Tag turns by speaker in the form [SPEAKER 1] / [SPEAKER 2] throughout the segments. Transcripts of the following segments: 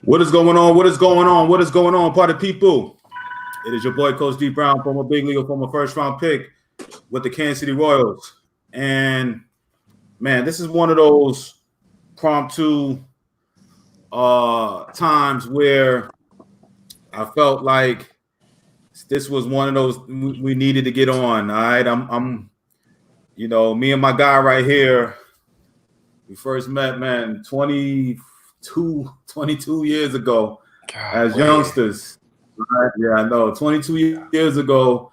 [SPEAKER 1] What is going on? What is going on? What is going on, party people? It is your boy, Coach D Brown, former big league, former first round pick with the Kansas City Royals. And man, this is one of those promptu times where I felt like this was one of those we needed to get on. All right, me and my guy right here. We first met, man, 22 years ago as youngsters. Right? Yeah, I know. 22 years ago,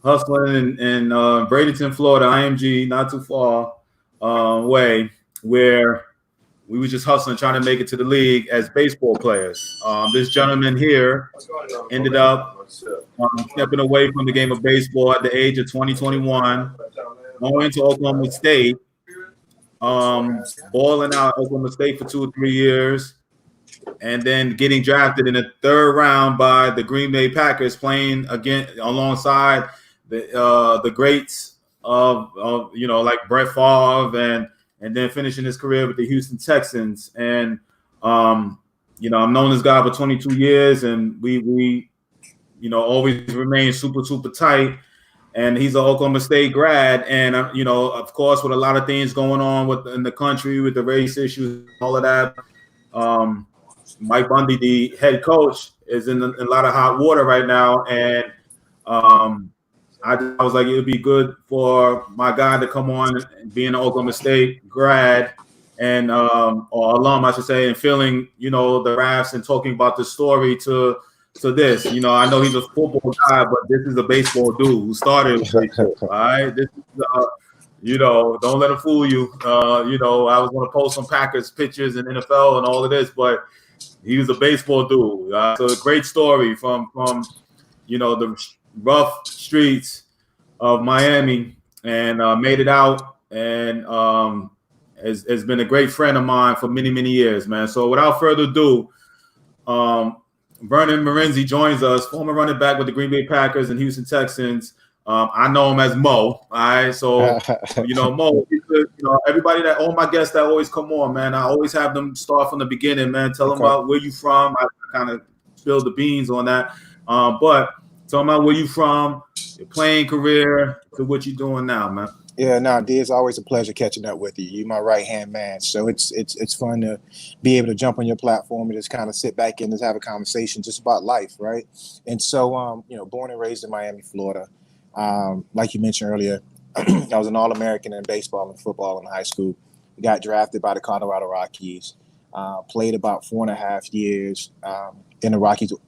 [SPEAKER 1] hustling in Bradenton, Florida, IMG, not too far away, where we were just hustling, trying to make it to the league as baseball players. This gentleman here ended up stepping away from the game of baseball at the age of 2021, going to Oklahoma State, balling out at Oklahoma State for 2 or 3 years, and then getting drafted in the third round by the Green Bay Packers, playing again alongside the greats of like Brett Favre, and then finishing his career with the Houston Texans. And I've known this guy for 22 years, and we always remain super tight. And he's an Oklahoma State grad, and of course, with a lot of things going on in the country with the race issues, all of that. Mike Gundy, the head coach, is in a lot of hot water right now, and I was like, it would be good for my guy to come on, being an Oklahoma State grad and or alum, I should say, and feeling the rafts and talking about the story to this. I know he's a football guy, but this is a baseball dude who started with baseball. All right, this is don't let him fool you. I was going to post some Packers pictures and NFL and all of this, but he was a baseball dude. So a great story from the rough streets of Miami, and made it out, and has been a great friend of mine for many years, man. So without further ado, Vernon Morency joins us, former running back with the Green Bay Packers and Houston Texans. I know him as Mo. All right, so Mo, everybody all my guests that always come on, man, I always have them start from the beginning, man. Tell them about where you from. I kind of spilled the beans on that, but tell them about where you from, your playing career, to what you're doing now, man.
[SPEAKER 2] Yeah, no, D, it's always a pleasure catching up with you. You're my right-hand man. So it's fun to be able to jump on your platform and just kind of sit back and just have a conversation just about life, right? And so, born and raised in Miami, Florida. Like you mentioned earlier, I was an All-American in baseball and football in high school. Got drafted by the Colorado Rockies. Played about 4.5 years in the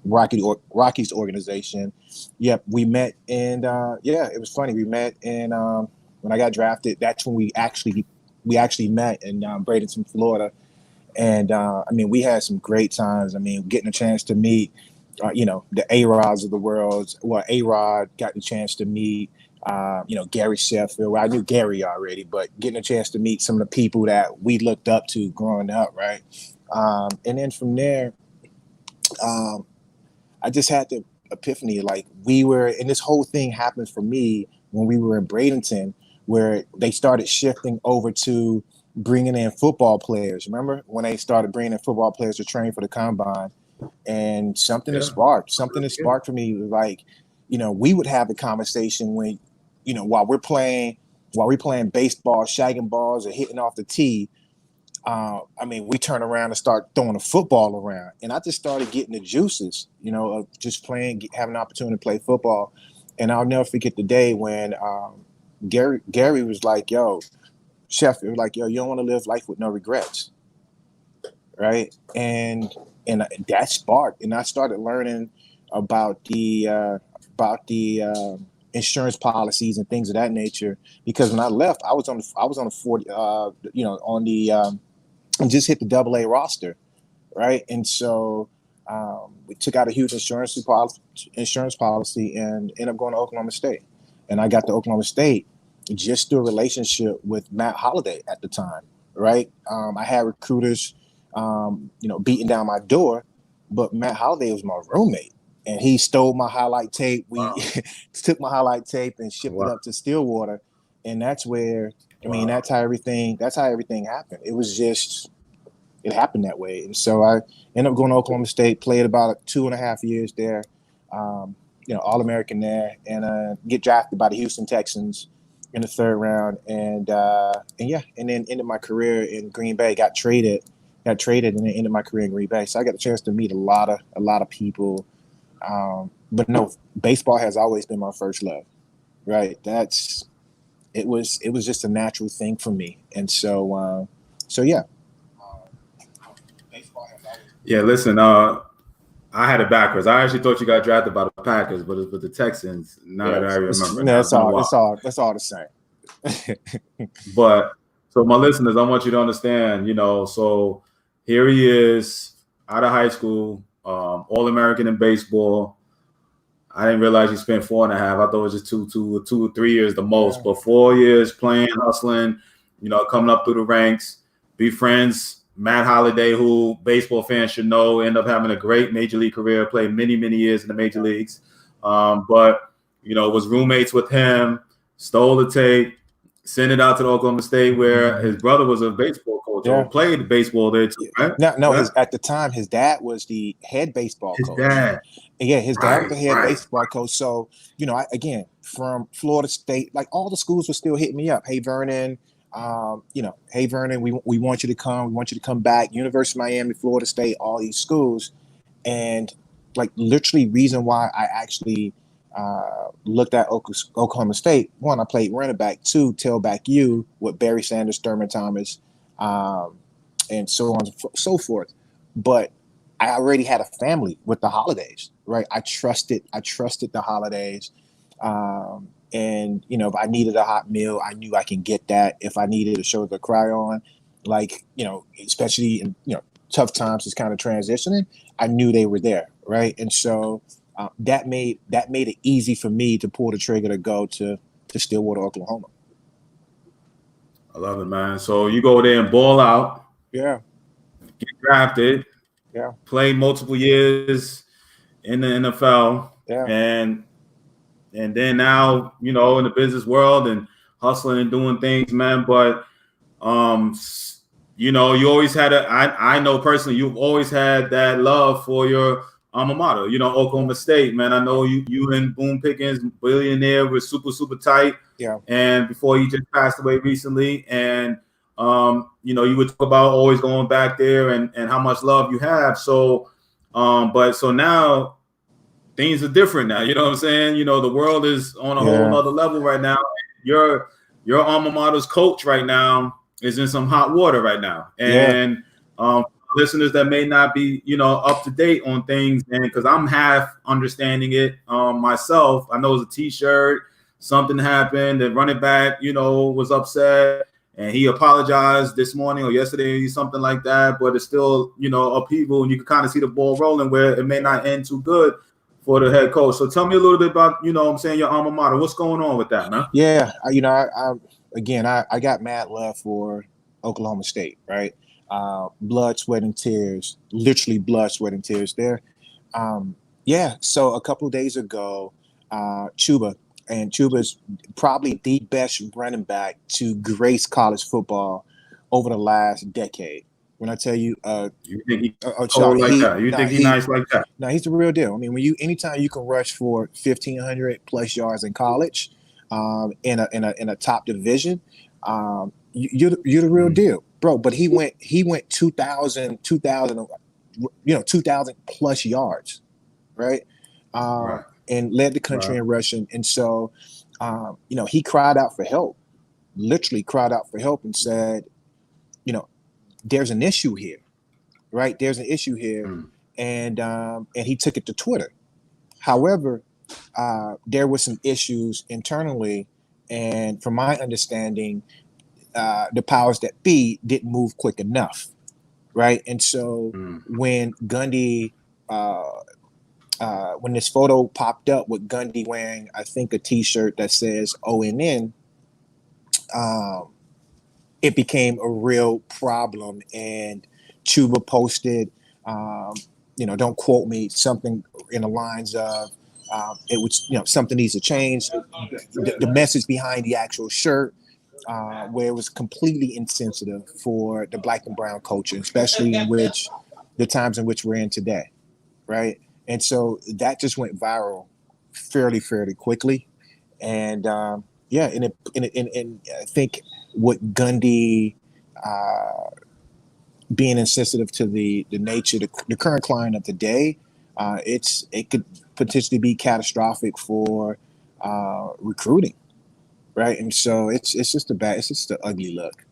[SPEAKER 2] Rockies organization. Yep, we met, and it was funny. We met in when I got drafted. That's when we actually met in Bradenton, Florida, and we had some great times. Getting a chance to meet the A-Rods of the world. Well, A-Rod got the chance to meet Gary Sheffield. Well, I knew Gary already, but getting a chance to meet some of the people that we looked up to growing up, right? And then from there, I just had the epiphany, like and this whole thing happened for me when we were in Bradenton, where they started shifting over to bringing in football players. Remember when they started bringing in football players to train for the combine? And something that sparked for me was like, we would have a conversation when, while we're playing baseball, shagging balls or hitting off the tee. We turn around and start throwing a football around, and I just started getting the juices, of just playing, having an opportunity to play football. And I'll never forget the day when Gary was like, "Yo, Sheffield, like, yo, you don't want to live life with no regrets, right?" And that sparked, and I started learning about the insurance policies and things of that nature. Because when I left, I was on the 40, on the just hit the AA roster, right? And so we took out a huge insurance policy and ended up going to Oklahoma State. And I got to Oklahoma State just through a relationship with Matt Holliday at the time, right? I had recruiters, beating down my door, but Matt Holliday was my roommate, and he stole my highlight tape. We took my highlight tape and shipped it up to Stillwater, and that's where that's how everything happened. It was just it happened that way. And so I ended up going to Oklahoma State, played about 2.5 years there, All-American there, and get drafted by the Houston Texans in the third round. And then ended my career in Green Bay, got traded, and then ended my career in Green Bay. So I got a chance to meet a lot of people. But no, baseball has always been my first love, right? It was just a natural thing for me. And so yeah.
[SPEAKER 1] Yeah, listen, I had it backwards. I actually thought you got drafted by the Packers, but it's with the Texans. Now that I remember,
[SPEAKER 2] that's all the same.
[SPEAKER 1] But so my listeners, I want you to understand, so here he is out of high school, All-American in baseball. I didn't realize he spent 4.5. I thought it was just two or 3 years the most,
[SPEAKER 2] Yeah.
[SPEAKER 1] but 4 years playing, hustling, coming up through the ranks, be friends. Matt Holliday, who baseball fans should know, ended up having a great major league career, played many, many years in the major leagues. But was roommates with him, stole the tape, sent it out to the Oklahoma State, where his brother was a baseball coach or played baseball there too, right?
[SPEAKER 2] No, at the time, his dad was the head baseball coach.
[SPEAKER 1] Dad.
[SPEAKER 2] Yeah, his dad was the head baseball coach. So, again, from Florida State, like all the schools were still hitting me up. Hey, Vernon, hey, Vernon, we want you to come. We want you to come back. University of Miami, Florida State, all these schools. And like literally reason why I actually looked at Oklahoma State. One, I played running back. Two, tailback U with Barry Sanders, Thurman Thomas, and so on and so forth. But I already had a family with the holidays, right? I trusted the holidays. And if I needed a hot meal, I knew I can get that. If I needed a shoulder to cry on, like, especially in, tough times, is kind of transitioning, I knew they were there. Right. And so that made it easy for me to pull the trigger to go to Stillwater, Oklahoma.
[SPEAKER 1] I love it, man. So you go there and ball out.
[SPEAKER 2] Yeah.
[SPEAKER 1] Get drafted.
[SPEAKER 2] Yeah.
[SPEAKER 1] Play multiple years in the NFL.
[SPEAKER 2] Yeah.
[SPEAKER 1] And then now, in the business world and hustling and doing things, man. But, you always had I know personally, you've always had that love for your alma mater, Oklahoma State, man. I know you and Boone Pickens, billionaire, were super, super tight.
[SPEAKER 2] Yeah.
[SPEAKER 1] And before he just passed away recently. And, you would talk about always going back there and how much love you have. So, so now things are different now. You know what I'm saying? The world is on a whole nother level right now. Your alma mater's coach right now is in some hot water right now. And listeners that may not be, up to date on things, and because I'm half understanding it myself. I know it's a t-shirt, something happened, the running back, was upset, and he apologized this morning or yesterday, something like that, but it's still, upheaval, and you can kind of see the ball rolling where it may not end too good for the head coach. So tell me a little bit about, your alma mater. What's going on with that, man?
[SPEAKER 2] Yeah, I got mad love for Oklahoma State, right? Blood, sweat, and tears, literally blood, sweat, and tears there. So a couple of days ago, Chuba's probably the best running back to grace college football over the last decade. When I tell you,
[SPEAKER 1] you think he's like that? You think he's nice like that?
[SPEAKER 2] No, he's the real deal. I mean, anytime you can rush for 1,500 plus yards in college, in a top division, you're the real deal, bro. But he went 2,000 plus yards, right? And led the country in rushing. And so, he cried out for help, literally cried out for help, and said, there's an issue here, right? There's an issue here. And he took it to Twitter. However, there were some issues internally, and from my understanding, the powers that be didn't move quick enough, right? And so when Gundy, when this photo popped up with Gundy wearing, I think, a T-shirt that says ONN, it became a real problem. And Chuba posted, don't quote me, something in the lines of, it was, something needs to change. The message behind the actual shirt. where it was completely insensitive for the black and brown culture, especially in which the times in which we're in today, right? And so that just went viral fairly quickly, and yeah, and I think what Gundy being insensitive to the nature, the current climate of the day, it could potentially be catastrophic for recruiting, right? And so it's just an ugly look.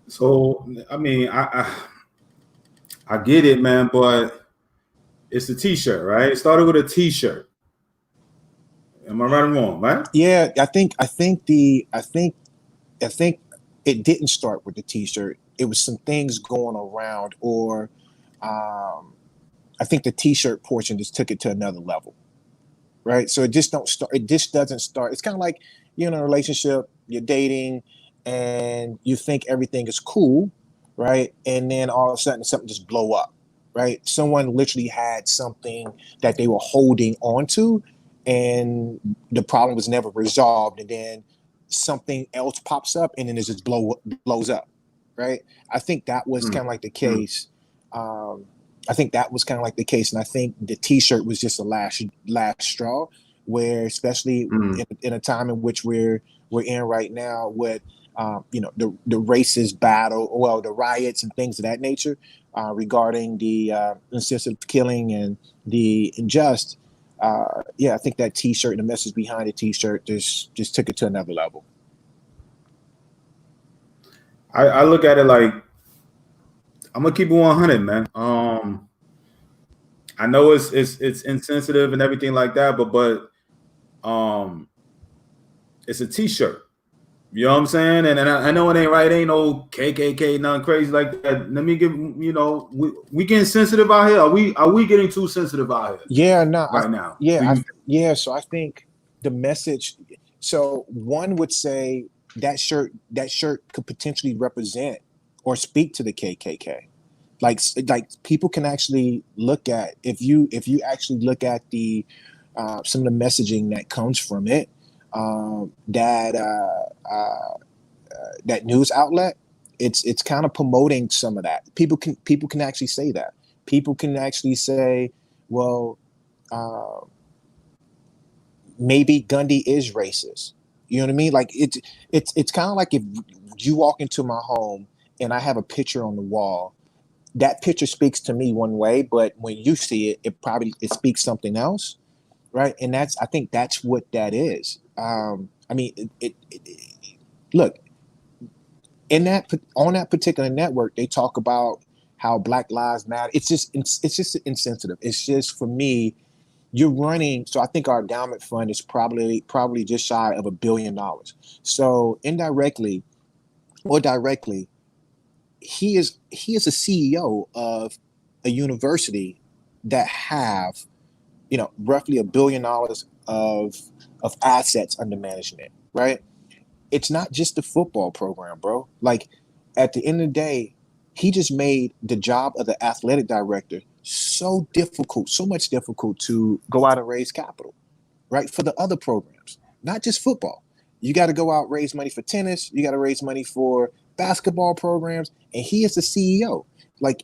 [SPEAKER 1] So I mean, I get it, man, but it's a T-shirt, right? It started with a T-shirt. Am I right or wrong, right?
[SPEAKER 2] Yeah, I think it didn't start with the T-shirt. It was some things going around, or I think the T-shirt portion just took it to another level, right? So it just don't start. It just doesn't start. It's kind of like you're in a relationship, you're dating, and you think everything is cool, right? And then all of a sudden something just blow up, right? Someone literally had something that they were holding on to, and the problem was never resolved, and then something else pops up, and then it just blows up, right? I think that was kind of like the case. I think that was kind of like the case, and I think the T-shirt was just a last straw, where especially in a time in which we're in right now, with the racist battle, well, the riots and things of that nature, regarding the insensitive killing and the unjust. Yeah, I think that T-shirt and the message behind the T-shirt just took it to another level.
[SPEAKER 1] I look at it like, I'm gonna keep it 100, man. I know it's insensitive and everything like that, but it's a T-shirt. You know what I'm saying? And I know it ain't right. It ain't no KKK, nothing crazy like that. Let me give we getting sensitive out here. Are we getting too sensitive out here?
[SPEAKER 2] Yeah, no,
[SPEAKER 1] right now.
[SPEAKER 2] Yeah, so I think the message. So one would say that shirt could potentially represent or speak to the KKK. Like people can actually look at, if you actually look at the some of the messaging that comes from it, that news outlet, it's kind of promoting some of that. People can actually say that. People can actually say, well, maybe Gundy is racist. You know what I mean? Like it's kind of like if you walk into my home and I have a picture on the wall. That picture speaks to me one way, but when you see it, it speaks something else, right? And I think that's what that is. I mean, look, on that particular network, they talk about how Black Lives Matter. It's just insensitive. It's just, for me, you're running. So I think our endowment fund is probably just shy of $1 billion. So indirectly or directly, he is a CEO of a university that have, roughly $1 billion of assets under management, right? It's not just the football program, bro. Like, at the end of the day, he just made the job of the athletic director so much difficult to go out and raise capital, right? For the other programs, not just football. You got to go out, raise money for tennis. You got to raise money for basketball programs. And he is the CEO. I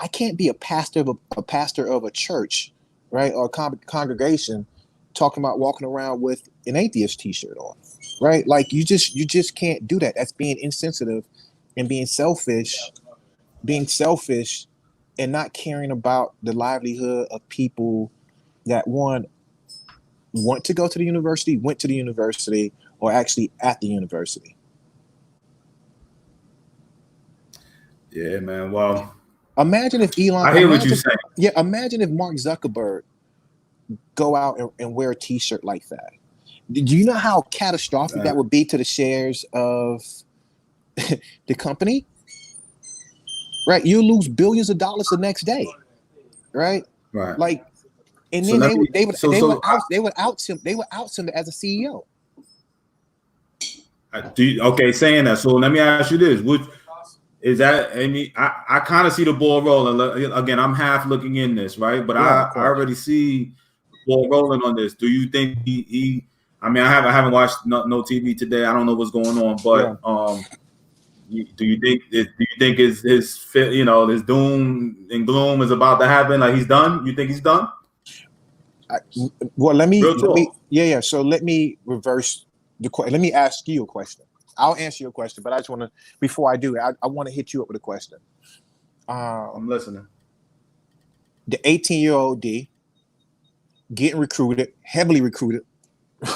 [SPEAKER 2] can't be a pastor of a church, right? Or a congregation talking about walking around with an atheist T-shirt on, right? Like, you just can't do that. That's being insensitive and being selfish and not caring about the livelihood of people that want to go to the university, went to the university, or actually at the university.
[SPEAKER 1] Yeah, man. Well,
[SPEAKER 2] imagine if
[SPEAKER 1] I hear what you're saying.
[SPEAKER 2] Yeah, imagine if Mark Zuckerberg go out and wear a T-shirt like that. Do you know how catastrophic that would be to the shares of the company? Right, you lose billions of dollars the next day, right?
[SPEAKER 1] Right.
[SPEAKER 2] Like, and then they would out him as a CEO.
[SPEAKER 1] Okay, saying that. So let me ask you this: is that? I mean, I kind of see the ball rolling. Again, I'm half looking in this, right? But I already see the ball rolling on this. Do you think he I mean, I haven't watched no TV today. I don't know what's going on, but do you think his his doom and gloom is about to happen? Like he's done? You think he's done?
[SPEAKER 2] Well, let me yeah. So let me reverse the question. Let me ask you a question. I'll answer your question, but I just want to, before I do, I want to hit you up with a question.
[SPEAKER 1] I'm listening.
[SPEAKER 2] The 18-year-old D getting recruited, heavily recruited,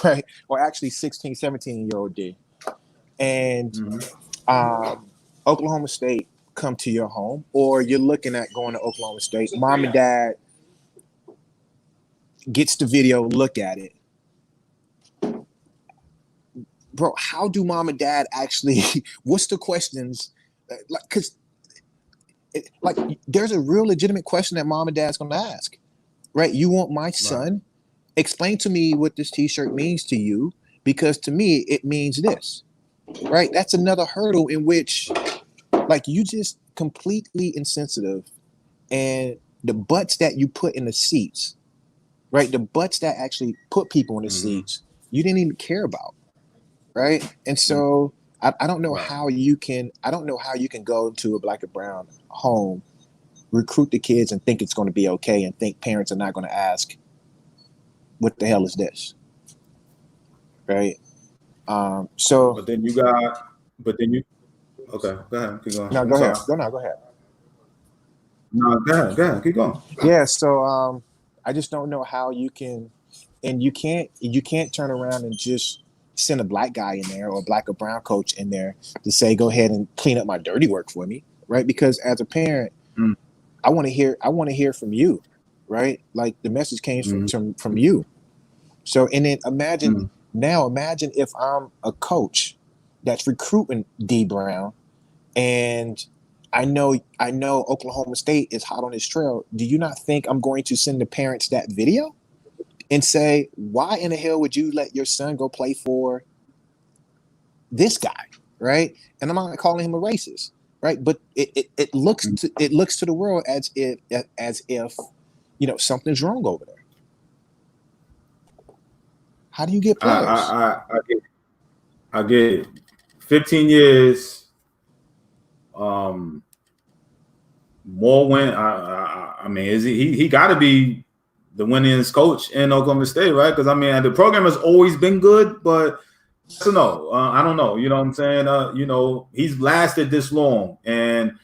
[SPEAKER 2] right? Or actually 16, 17-year-old D. And Oklahoma State come to your home, or you're looking at going to Oklahoma State. Mom and dad gets the video, look at it. Bro, how do mom and dad actually, what's the questions? Because there's a real legitimate question that mom and dad's going to ask, right? You want my son? Explain to me what this t-shirt means to you, because to me, it means this, right? That's another hurdle in which, like, you just completely insensitive, and the butts that you put in the seats, right? The butts that actually put people in the seats, you didn't even care about. Right. And so I don't know how you can, go to a black or brown home, recruit the kids and think it's going to be okay, and think parents are not going to ask, what the hell is this? Right. Okay, go
[SPEAKER 1] ahead. Keep going.
[SPEAKER 2] No, go ahead. Go ahead.
[SPEAKER 1] No, go ahead. Keep going.
[SPEAKER 2] Yeah. So I just don't know how you can, and you can't turn around and just send a black guy in there or a black or brown coach in there to say, go ahead and clean up my dirty work for me, right? Because as a parent, I want to hear from you, right? Like the message came from you. So, and then imagine if I'm a coach that's recruiting D Brown, and I know Oklahoma State is hot on his trail. Do you not think I'm going to send the parents that video and say, why in the hell would you let your son go play for this guy, right? And I'm not calling him a racist, right? But it looks to the world as if something's wrong over there. How do you get players?
[SPEAKER 1] I get it. 15 years, more win. I mean, is he got to be the winningest coach in Oklahoma State, right? Because I mean, the program has always been good, but no, I don't know. You know what I'm saying? He's lasted this long, and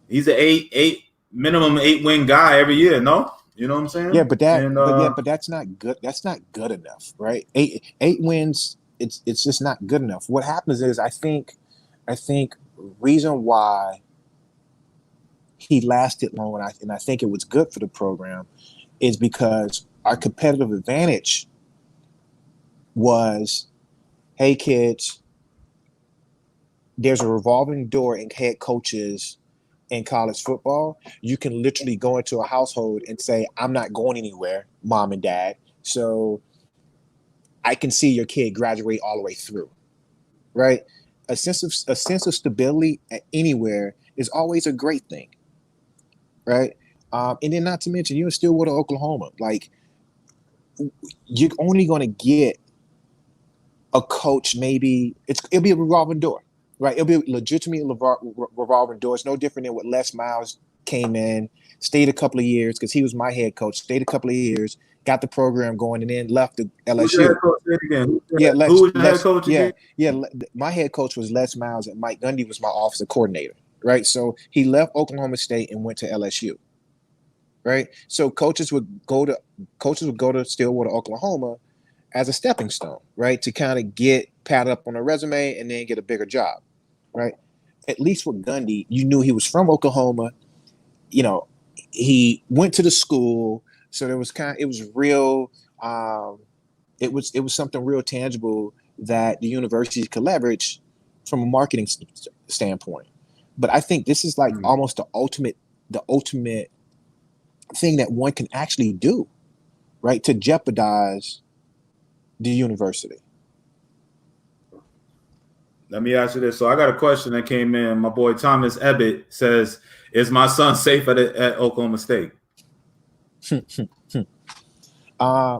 [SPEAKER 1] he's an minimum 8-win guy every year. No, you know what I'm saying?
[SPEAKER 2] Yeah, but that's not good. That's not good enough, right? Eight wins. It's just not good enough. What happens is, I think reason why he lasted long, and I think it was good for the program, is because our competitive advantage was, hey kids, there's a revolving door in head coaches in college football. You can literally go into a household and say, I'm not going anywhere, mom and dad. So I can see your kid graduate all the way through, right? A sense of stability anywhere is always a great thing, right? And then not to mention, you're in Stillwater, Oklahoma. Like, you're only going to get a coach, maybe it'll be a revolving door, right? It'll be legitimately revolving door. It's no different than what Les Miles came in, stayed a couple of years because he was my head coach, stayed a couple of years, got the program going, and then left the LSU.
[SPEAKER 1] Who was your head coach again?
[SPEAKER 2] Yeah. My head coach was Les Miles, and Mike Gundy was my offensive coordinator, right? So he left Oklahoma State and went to LSU. Right. So coaches would go to Stillwater, Oklahoma as a stepping stone, right? To kind of get patted up on a resume and then get a bigger job. Right. At least with Gundy, you knew he was from Oklahoma. He went to the school. So it was real. It was something real tangible that the university could leverage from a marketing standpoint. But I think this is like almost the ultimate thing that one can actually do, right, to jeopardize the university.
[SPEAKER 1] Let me ask you this. So I got a question that came in. My boy Thomas Ebbett says, is my son safe at Oklahoma State?
[SPEAKER 2] Uh,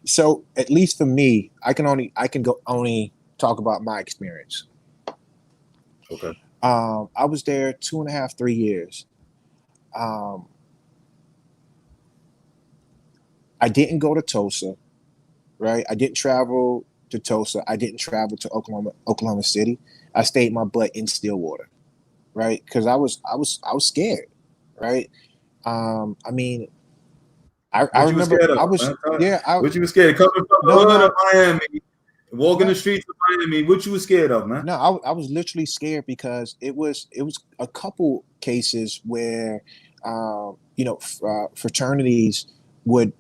[SPEAKER 2] so at least for me, I can only talk about my experience.
[SPEAKER 1] Okay.
[SPEAKER 2] I was there 2.5, 3 years. Um, I didn't go to Tulsa, right? I didn't travel to Tulsa. I didn't travel to Oklahoma City. I stayed my butt in Stillwater, right? Because I was scared, right? I mean, I
[SPEAKER 1] What you was
[SPEAKER 2] remember
[SPEAKER 1] scared of,
[SPEAKER 2] I was
[SPEAKER 1] man?
[SPEAKER 2] yeah I
[SPEAKER 1] What you was scared of? Coming from the
[SPEAKER 2] no
[SPEAKER 1] hood of
[SPEAKER 2] no
[SPEAKER 1] Miami, walking the
[SPEAKER 2] no
[SPEAKER 1] streets of Miami. What you was scared of, man?
[SPEAKER 2] no I was literally scared because it was a couple cases where fraternities would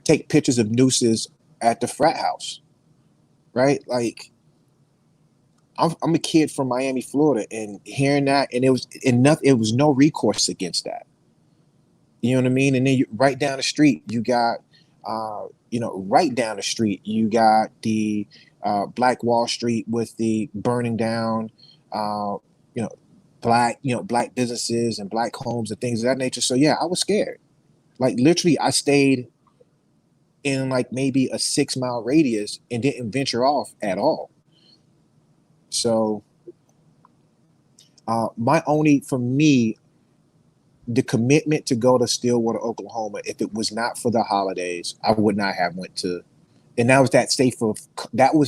[SPEAKER 2] take pictures of nooses at the frat house, right? Like I'm a kid from Miami, Florida, and hearing that, and it was no recourse against that. You know what I mean? And then right down the street, you got, right down the street, you got the Black Wall Street with the burning down, uh, you know, black businesses and black homes and things of that nature. So yeah, I was scared. Like literally, I stayed in like maybe a 6 mile radius and didn't venture off at all. So for me, the commitment to go to Stillwater, Oklahoma, if it was not for the holidays, I would not have went to. And that was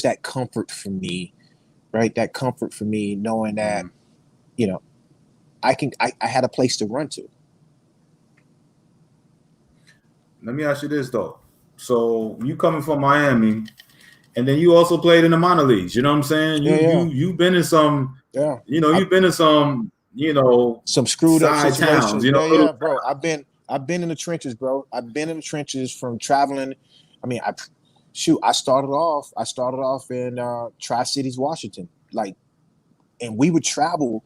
[SPEAKER 2] that comfort for me, right? That comfort for me, knowing that,
[SPEAKER 1] Mm.
[SPEAKER 2] you know, I had a place to run to.
[SPEAKER 1] Let me ask you this though. So you coming from Miami, and then you also played in the minor leagues. You know what I'm saying?
[SPEAKER 2] Yeah, yeah,
[SPEAKER 1] You've been in some.
[SPEAKER 2] yeah.
[SPEAKER 1] You've been in some.
[SPEAKER 2] Some screwed up
[SPEAKER 1] Side towns.
[SPEAKER 2] situations. Yeah,
[SPEAKER 1] Little.
[SPEAKER 2] yeah, bro. I've been in the trenches, bro. I've been in the trenches from traveling. I mean, I started off in Tri-Cities, Washington. Like, and we would travel,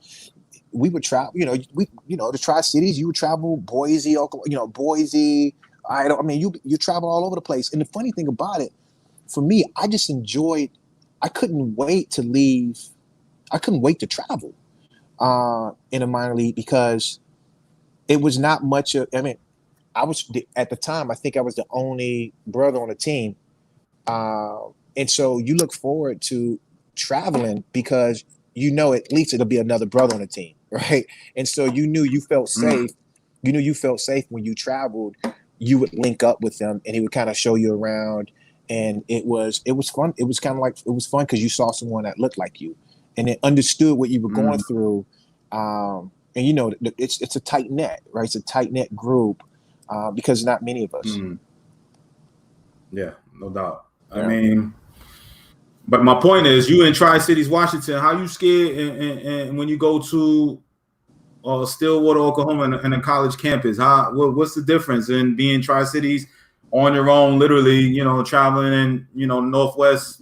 [SPEAKER 2] the Tri-Cities, you would travel Boise, Oklahoma, Boise. I mean, you travel all over the place. And the funny thing about it, for me, I just enjoyed. I couldn't wait to leave. I couldn't wait to travel in a minor league because it was not much of. I mean, at the time. I think I was the only brother on the team, and so you look forward to traveling because at least it'll be another brother on the team, right? And so you knew you felt
[SPEAKER 1] Mm.
[SPEAKER 2] safe. You knew you felt safe when you traveled. You would link up with them, and he would kind of show you around, and it was fun. It was kind of like it was fun because you saw someone that looked like you, and it understood what you were going
[SPEAKER 1] Mm.
[SPEAKER 2] through. And it's a tight net, right? It's a tight net group because not many of us.
[SPEAKER 1] Mm. Yeah, no doubt. I
[SPEAKER 2] Yeah.
[SPEAKER 1] mean, but my point is, you in Tri-Cities, Washington. How you scared and when you go to Stillwater, Oklahoma, and a college campus? What's the difference in being Tri-Cities on your own, literally, traveling in, northwest,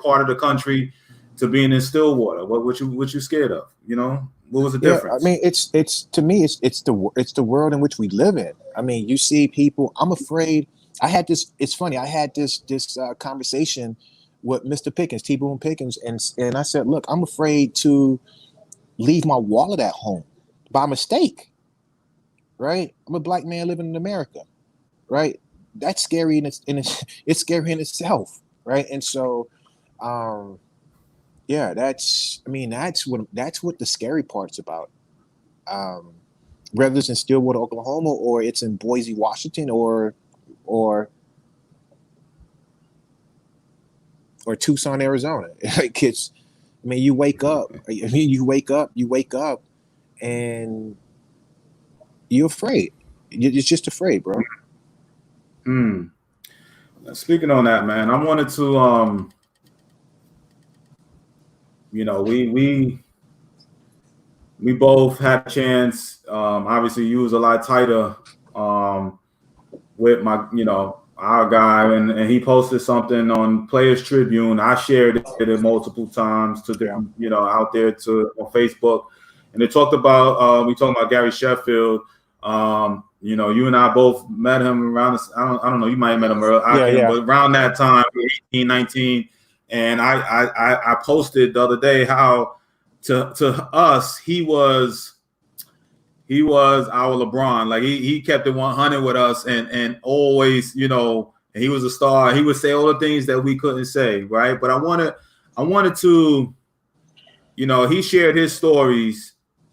[SPEAKER 1] part of the country, to being in Stillwater? What you scared of? What was the
[SPEAKER 2] Yeah, I
[SPEAKER 1] difference?
[SPEAKER 2] mean, it's to me, it's the world in which we live in. I mean, you see people. I'm afraid. I had this. It's funny. I had this conversation with Mr. Pickens, T. Boone Pickens, and I said, look, I'm afraid to leave my wallet at home by mistake. Right? I'm a black man living in America. Right? That's scary it's scary in itself. Right? And so, um, yeah, that's what the scary part's about. Um, whether it's in Stillwater, Oklahoma, or it's in Boise, Washington, or Tucson, Arizona. Like I mean, you wake up. I mean, you wake up, and you're afraid. You're just afraid, bro.
[SPEAKER 1] Hmm. Speaking on that, man, I wanted to, we both had a chance. Obviously, you was a lot tighter with our guy, and he posted something on Players Tribune. I shared it multiple times to
[SPEAKER 2] Yeah,
[SPEAKER 1] different, out there on Facebook, and they talked about we talked about Gary Sheffield. You and I both met him around. I don't know. You might have met him early. I
[SPEAKER 2] yeah,
[SPEAKER 1] can,
[SPEAKER 2] yeah,
[SPEAKER 1] but around that time, 18, 19, and I posted the other day how to us he was he was our LeBron. Like he kept it 100 with us, and always, you know, and he was a star. He would say all the things that we couldn't say, right? But I wanted to, you know, he shared his stories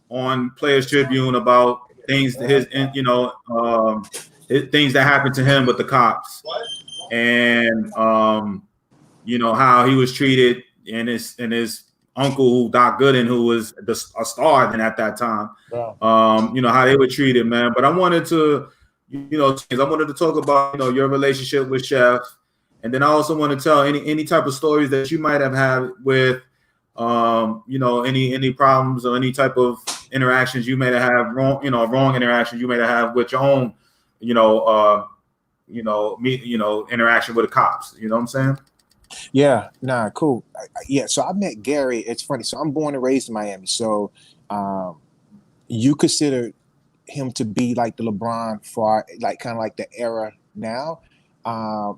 [SPEAKER 1] on Players Tribune about things that things that happened to him with the cops, and you know, how he was treated, and his uncle Doc Gooden, who was a star then at that time.
[SPEAKER 2] Wow.
[SPEAKER 1] You know, how they were treated, man. But I wanted to, you know, I wanted to talk about, you know, your relationship with Chef, and then I also want to tell any type of stories that you might have had with, you know, any problems or any type of interactions you may have wrong interactions you may have with your own, you know, interaction with the cops. You know what I'm saying?
[SPEAKER 2] Yeah, nah, cool. Yeah, so I met Gary. It's funny. So I'm born and raised in Miami. So you consider him to be like the LeBron for like kind of like the era now,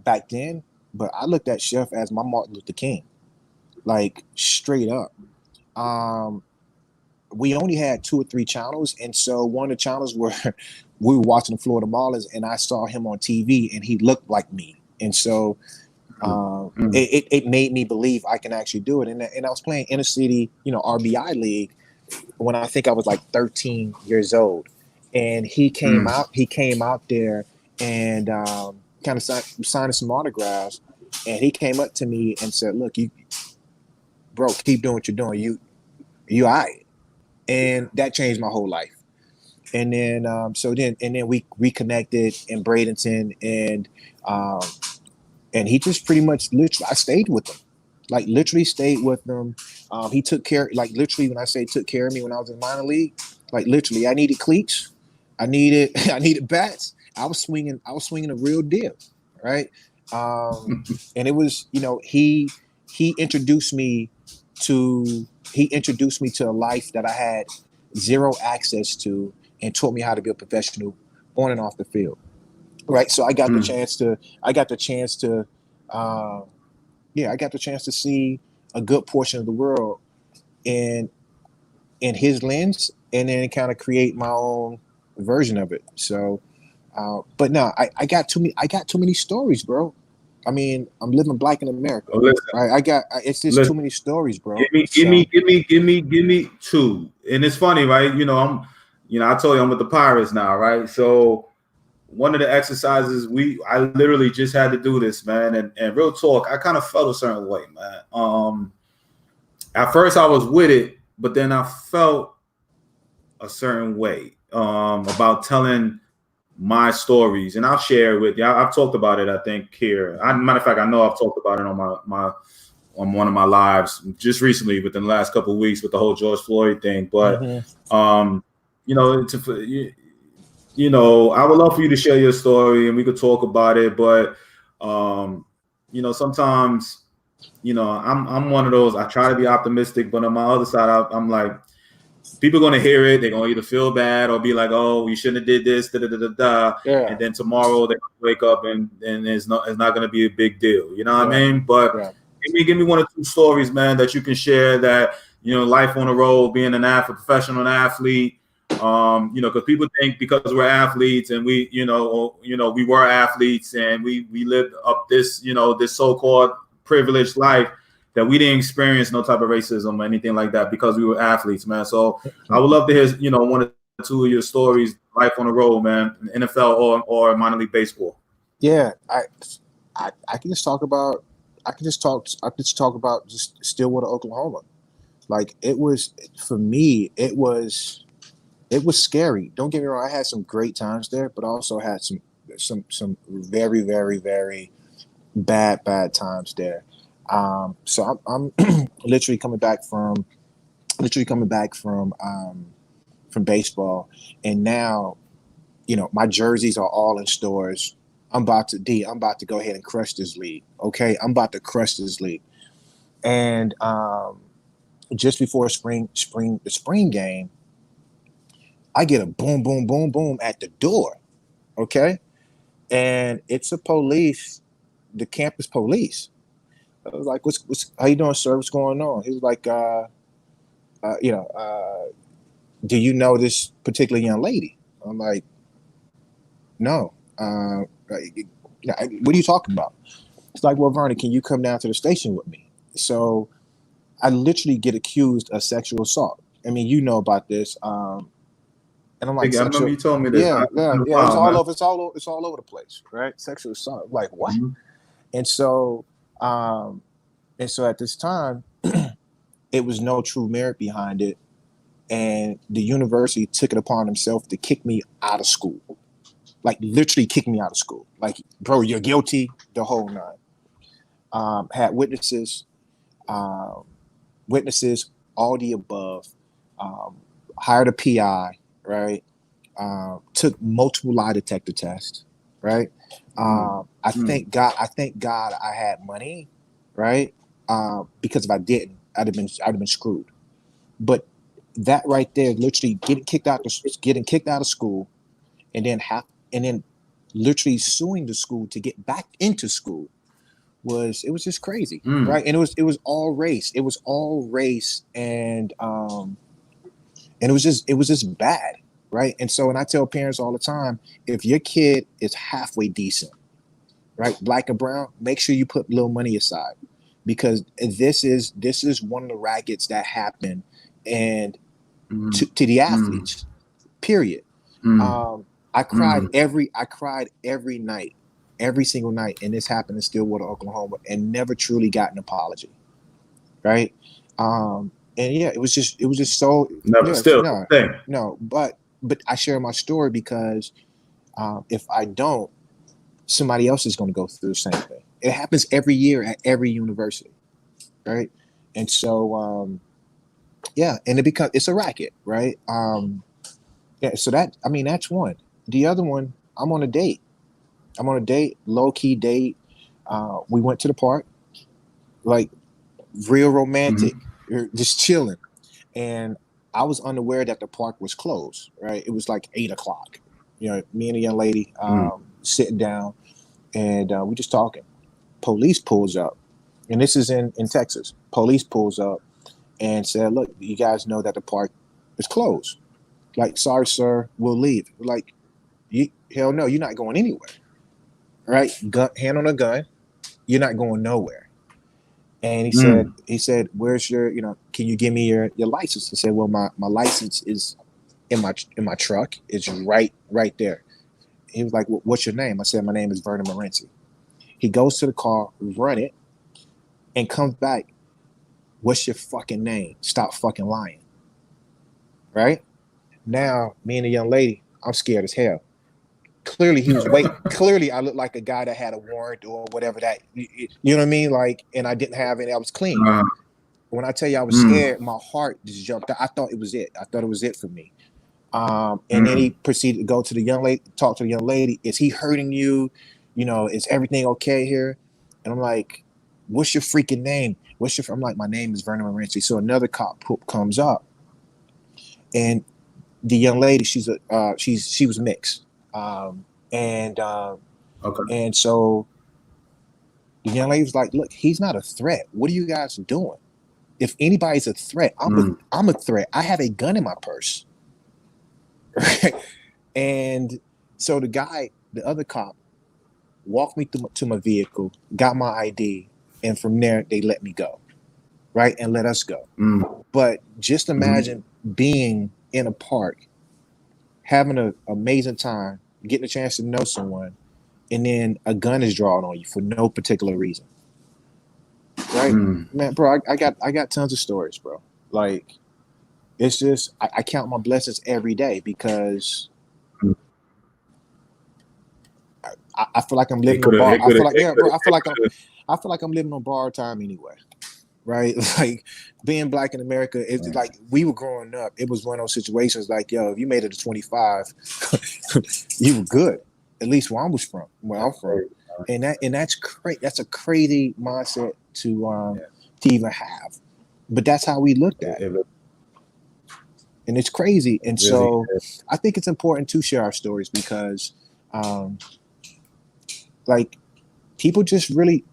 [SPEAKER 2] back then. But I looked at Chef as my Martin Luther King, like straight up. We only had 2 or 3 channels, and so one of the channels where we were watching the Florida Marlins, and I saw him on TV, and he looked like me, and so it made me believe I can actually do it. And I was playing inner city, you know, RBI league when I think I was like 13 years old, and he came out there and kind of signed some autographs, and he came up to me and said, "Look, you, bro, keep doing what you're doing. You all right." And that changed my whole life. And then we reconnected in Bradenton, and he just pretty much literally, I stayed with him, like literally stayed with him. He took care, like literally when I say took care of me when I was in minor league, like literally I needed cleats, I needed I needed bats. I was swinging a real deal, right? And it was, you know, he introduced me to a life that I had zero access to, and taught me how to be a professional on and off the field. Right. So I got the chance to see a good portion of the world in his lens, and then kind of create my own version of it. So but no, I got too many stories, bro. I mean, I'm living black in America.
[SPEAKER 1] Oh, listen,
[SPEAKER 2] It's just too many stories, bro.
[SPEAKER 1] Give me 2. And it's funny, right? You know, I told you I'm with the Pirates now, right? So one of the exercises I literally just had to do this, man. And real talk, I kind of felt a certain way, man. At first I was with it, but then I felt a certain way about telling my stories, and I'll share it with you. I've talked about it, I think, here. Matter of fact, I know I've talked about it on on one of my lives just recently, within the last couple of weeks, with the whole George Floyd thing. But you know, you know, I would love for you to share your story, and we could talk about it. But you know, sometimes, you know, I'm one of those. I try to be optimistic, but on my other side, I'm like, people are gonna hear it. They're gonna either feel bad or be like, "Oh, you shouldn't have did this." Da, da, da, da, da.
[SPEAKER 2] Yeah.
[SPEAKER 1] And then tomorrow they wake up and it's not gonna be a big deal. You know what I mean? But give me 1 or 2 stories, man, that you can share, that, you know, life on the road, being an athlete, professional athlete. You know, because people think because we're athletes and we were athletes and we lived up this, you know, this so-called privileged life, that we didn't experience no type of racism or anything like that because we were athletes, man. So I would love to hear, you know, 1 or 2 of your stories, life on the road, man, NFL or minor league baseball.
[SPEAKER 2] Yeah, I can just talk about just Stillwater, Oklahoma. Like it was, for me, it was scary. Don't get me wrong, I had some great times there, but I also had some very, very, very bad times there. So I'm literally coming back from baseball, and now, you know, my jerseys are all in stores. I'm about to go ahead and crush this league. Okay, I'm about to crush this league. And just before the spring game, I get a boom, boom, boom, boom at the door. Okay, and it's the campus police. I was like, "What's how you doing, sir? What's going on?" He was like, do you know this particular young lady? I'm like, no. What are you talking about? It's like, well, Vernon, can you come down to the station with me? So I literally get accused of sexual assault. I mean, you know about this. And I'm like,
[SPEAKER 1] I remember
[SPEAKER 2] sexual.
[SPEAKER 1] you told me this.
[SPEAKER 2] Yeah,
[SPEAKER 1] It's been a
[SPEAKER 2] yeah. It's
[SPEAKER 1] while,
[SPEAKER 2] all
[SPEAKER 1] man.
[SPEAKER 2] over. It's all over the place, right? Sexual assault. I'm like, what?
[SPEAKER 1] Mm-hmm.
[SPEAKER 2] And so, um, at this time, it was no true merit behind it, and the university took it upon themselves to kick me out of school, like literally kick me out of school. Like, bro, you're guilty, the whole nine. Had witnesses, um, all the above. Um, hired a PI, right? Took multiple lie detector tests, right? I thank God. I had money, right? Because if I didn't, I'd have been screwed. But that right there, literally getting kicked out of school, and then literally suing the school to get back into school it was just crazy,
[SPEAKER 1] Mm.
[SPEAKER 2] right? And it was all race. It was all race, and it was just bad, right? And so, and I tell parents all the time, if your kid is halfway decent, right, black and brown, make sure you put a little money aside, because this is one of the rackets that happen, and to the athletes, period. I cried every night, every single night, and this happened in Stillwater, Oklahoma, and never truly got an apology, right? And yeah, it was just so,
[SPEAKER 1] Never,
[SPEAKER 2] yeah,
[SPEAKER 1] still
[SPEAKER 2] no,
[SPEAKER 1] the same.
[SPEAKER 2] no, but I share my story because if I don't, somebody else is going to go through the same thing. It happens every year at every university, right? And so, yeah, and it's a racket, right? Yeah, so that's one. The other one, I'm on a date. Low key date. We went to the park, like real romantic, just chilling. And I was unaware that the park was closed. Right, it was like 8 o'clock. You know, me and a young lady sitting down, and we just talking. Police pulls up, and this is in Texas. Police pulls up and said, "Look, you guys know that the park is closed." Like, sorry, sir, we'll leave. We're like, hell no, you're not going anywhere. Right? Hand on a gun, you're not going nowhere. And he said, where's your, can you give me your license? I said, well, my license is in my truck. It's right there. He was like, well, what's your name? I said, my name is Vernon Morency. He goes to the car, run it, and comes back. What's your fucking name? Stop fucking lying. Right? Now, me and the young lady, I'm scared as hell. Clearly he was waiting. Clearly I looked like a guy that had a warrant or whatever that, you know what I mean? Like, and I didn't have any, I was clean. When I tell you I was scared, my heart just jumped out. I thought it was it. I thought it was it for me. And then he proceeded to go to the young lady, talk to the young lady. Is he hurting you? Is everything okay here? And I'm like, what's your freaking name? I'm like, my name is Vernon Morency. So another cop comes up, and the young lady, she was mixed. And
[SPEAKER 1] Okay.
[SPEAKER 2] and so the young lady was like, look, he's not a threat. What are you guys doing? If anybody's a threat, I'm a threat. I have a gun in my purse. And so the other cop, walked me to my vehicle, got my ID, and from there they let me go, right, and let us go. But just imagine being in a park, having an amazing time, getting a chance to know someone, and then a gun is drawn on you for no particular reason. Right, man, bro. I got tons of stories, bro. Like, it's just I count my blessings every day because I feel like I'm living on bar. I feel like, yeah, bro. I feel like I'm living on borrowed time anyway. Right, like being black in America, it's like we were growing up. It was one of those situations like, yo, if you made it to 25, you were good. At least where I'm from, and that's crazy. That's a crazy mindset to even have, but that's how we looked at it, and it's crazy. And so, I think it's important to share our stories because, like, people just really,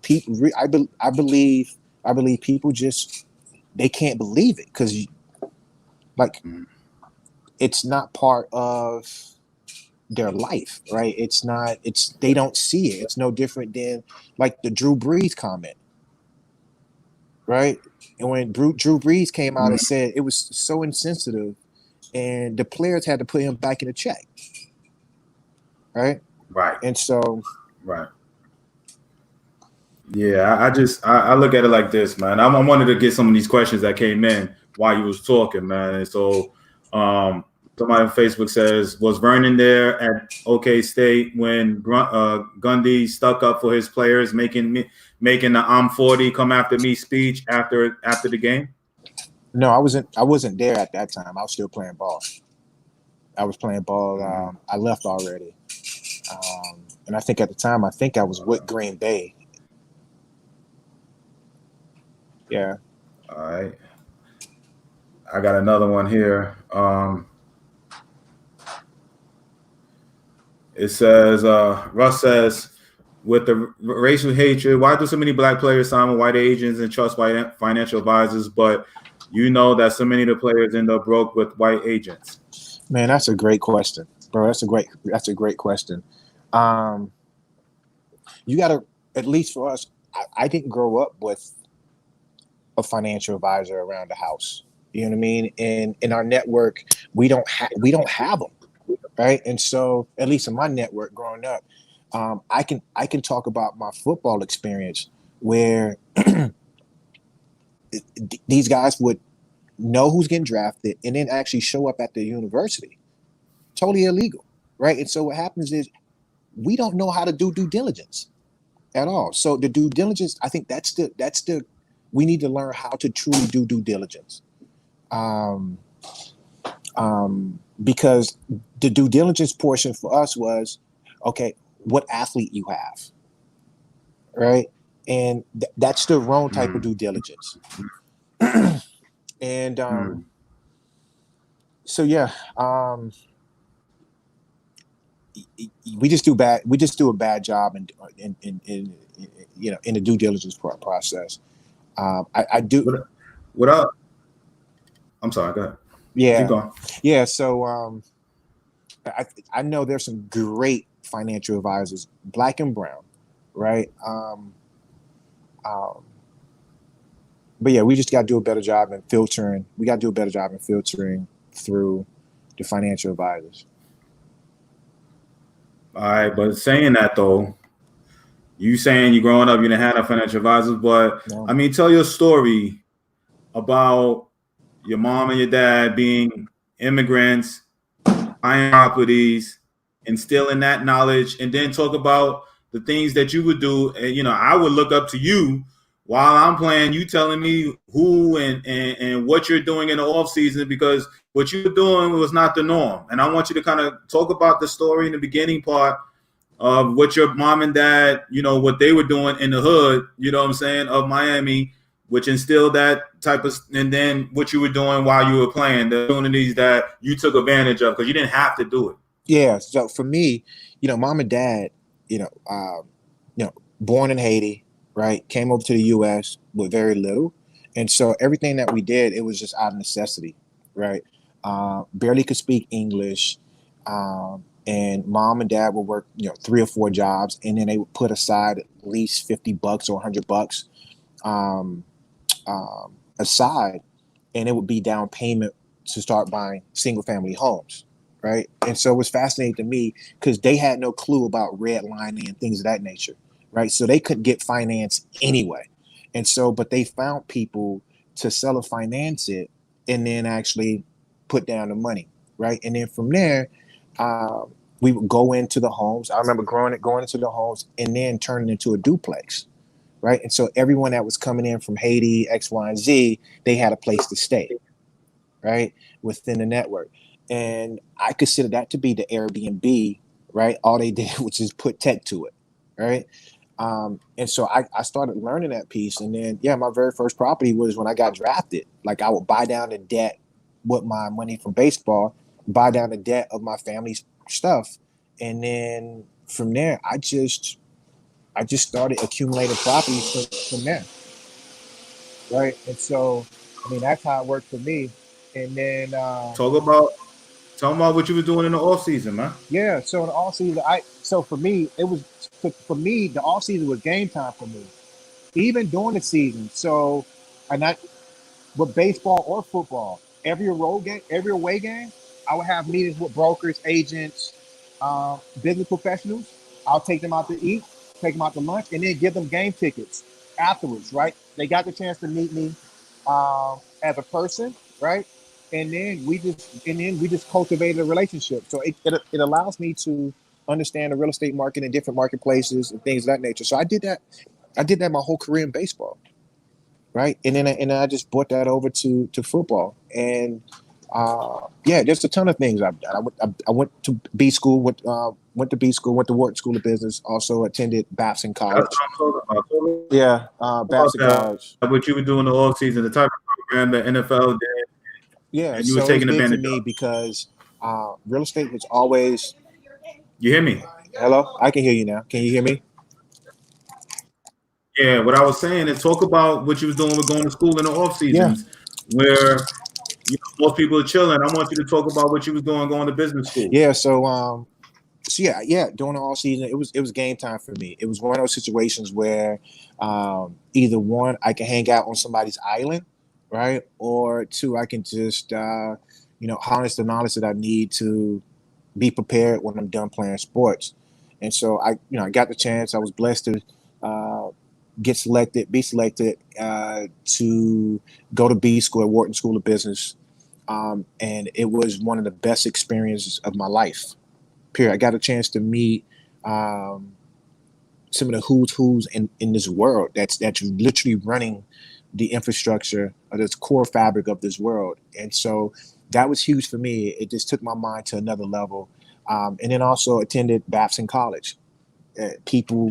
[SPEAKER 2] I believe people just, they can't believe it because, like, it's not part of their life, right? They don't see it. It's no different than like the Drew Brees comment, right? And when Drew Brees came out and said it was so insensitive, and the players had to put him back in the check, right?
[SPEAKER 1] Right.
[SPEAKER 2] And so,
[SPEAKER 1] Right. Yeah, I look at it like this, man. I wanted to get some of these questions that came in while you was talking, man. And so, somebody on Facebook says, "Was Vernon there at OK State when Gundy stuck up for his players, making the 'I'm 40, come after me' speech after the game?"
[SPEAKER 2] no, I wasn't there at that time. I was still playing ball. I was playing ball. I left already, and I think at the time, I was with Green Bay. Yeah.
[SPEAKER 1] All right. I got another one here. It says, Russ says, with the racial hatred, why do so many black players sign with white agents and trust white financial advisors, but you know that so many of the players end up broke with white agents?
[SPEAKER 2] Man, that's a great question, bro. That's a great question. You got to, at least for us, I didn't grow up with a financial advisor around the house. You know what I mean? And in our network, we don't have them, right? And so, at least in my network growing up, I can talk about my football experience where these guys would know who's getting drafted and then actually show up at the university. Totally illegal, right? And so what happens is we don't know how to do due diligence at all. So the due diligence, I think that's the we need to learn how to truly do due diligence. Because the due diligence portion for us was, okay, what athlete you have, right? And that's the wrong type of due diligence. And so yeah, we just do a bad job in in the due diligence process. I do.
[SPEAKER 1] What up? I'm sorry. Go ahead. Keep
[SPEAKER 2] Yeah,
[SPEAKER 1] going.
[SPEAKER 2] yeah. So I know there's some great financial advisors, black and brown, right? But yeah, we just got to do a better job in filtering. We got to do a better job in filtering through the financial advisors.
[SPEAKER 1] All right, but saying that though, you saying you growing up, you didn't have no financial advisors, but
[SPEAKER 2] No.
[SPEAKER 1] I mean, tell your story about your mom and your dad being immigrants, buying properties, instilling that knowledge, and then talk about the things that you would do. And I would look up to you while I'm playing. You telling me who and what you're doing in the off season, because what you were doing was not the norm. And I want you to kind of talk about the story in the beginning part of what your mom and dad, what they were doing in the hood, what I'm saying, of Miami, which instilled that type of, and then what you were doing while you were playing, the opportunities that you took advantage of because you didn't have to do it.
[SPEAKER 2] Yeah. So for me, mom and dad, born in Haiti, right? Came over to the U.S. with very little, and so everything that we did, it was just out of necessity, right? Barely could speak English, and mom and dad would work, 3 or 4 jobs, and then they would put aside at least $50 or $100 um, aside, and it would be down payment to start buying single family homes, right? And so it was fascinating to me because they had no clue about redlining and things of that nature, right? So they couldn't get finance anyway. And so, but they found people to sell or finance it and then actually put down the money, right? And then from there, we would go into the homes. I remember going into the homes and then turning into a duplex, right? And so everyone that was coming in from Haiti, X, Y, and Z, they had a place to stay, right, within the network. And I consider that to be the Airbnb, right? All they did was just put tech to it, right? And so I started learning that piece. And then, yeah, my very first property was when I got drafted. Like I would buy down the debt with my money from baseball, buy down the debt of my family's stuff. And then from there, I just started accumulating properties from there, right? And so, I mean, that's how it worked for me. And then,
[SPEAKER 1] Talk about Tell me about what you was doing in the off season, man.
[SPEAKER 2] Yeah, so in the off season, for me it was for me the off season was game time for me, even during the season. So, and I with baseball or football, every away game, I would have meetings with brokers, agents, business professionals. I'll take them out to eat, take them out to lunch, and then give them game tickets afterwards. Right? They got the chance to meet me as a person, right? And then we just cultivated a relationship. So it allows me to understand the real estate market in different marketplaces and things of that nature. So I did that. I did that my whole career in baseball, right? And then I just brought that over to football. And yeah, there's a ton of things I've done. I went to B school, went to B school, went to Wharton School of Business. Also attended Babson
[SPEAKER 1] That's
[SPEAKER 2] College.
[SPEAKER 1] what I'm talking about.
[SPEAKER 2] Yeah,
[SPEAKER 1] About
[SPEAKER 2] Babson
[SPEAKER 1] that,
[SPEAKER 2] College.
[SPEAKER 1] what you were doing in the off season, the type of program that NFL did,
[SPEAKER 2] Yeah,
[SPEAKER 1] and you was
[SPEAKER 2] so it was
[SPEAKER 1] taking
[SPEAKER 2] big for
[SPEAKER 1] advantage
[SPEAKER 2] me
[SPEAKER 1] of.
[SPEAKER 2] because real estate was always.
[SPEAKER 1] You hear me?
[SPEAKER 2] Hello, I can hear you now. Can you hear me?
[SPEAKER 1] Yeah. What I was saying is talk about what you was doing with going to school in the off
[SPEAKER 2] Yeah,
[SPEAKER 1] seasons, where most people are chilling. I want you to talk about what you was doing going to business school.
[SPEAKER 2] yeah. So yeah. During the all season, it was game time for me. It was one of those situations where either one, I can hang out on somebody's island, right, or two, I can just harness the knowledge that I need to be prepared when I'm done playing sports. And so I got the chance. I was blessed to uh, be selected to go to B school at Wharton School of Business, and it was one of the best experiences of my life. Period. I got a chance to meet um, some of the who's in this world that's literally running the infrastructure or this core fabric of this world. And so that was huge for me. It just took my mind to another level. And then also attended Babson College. People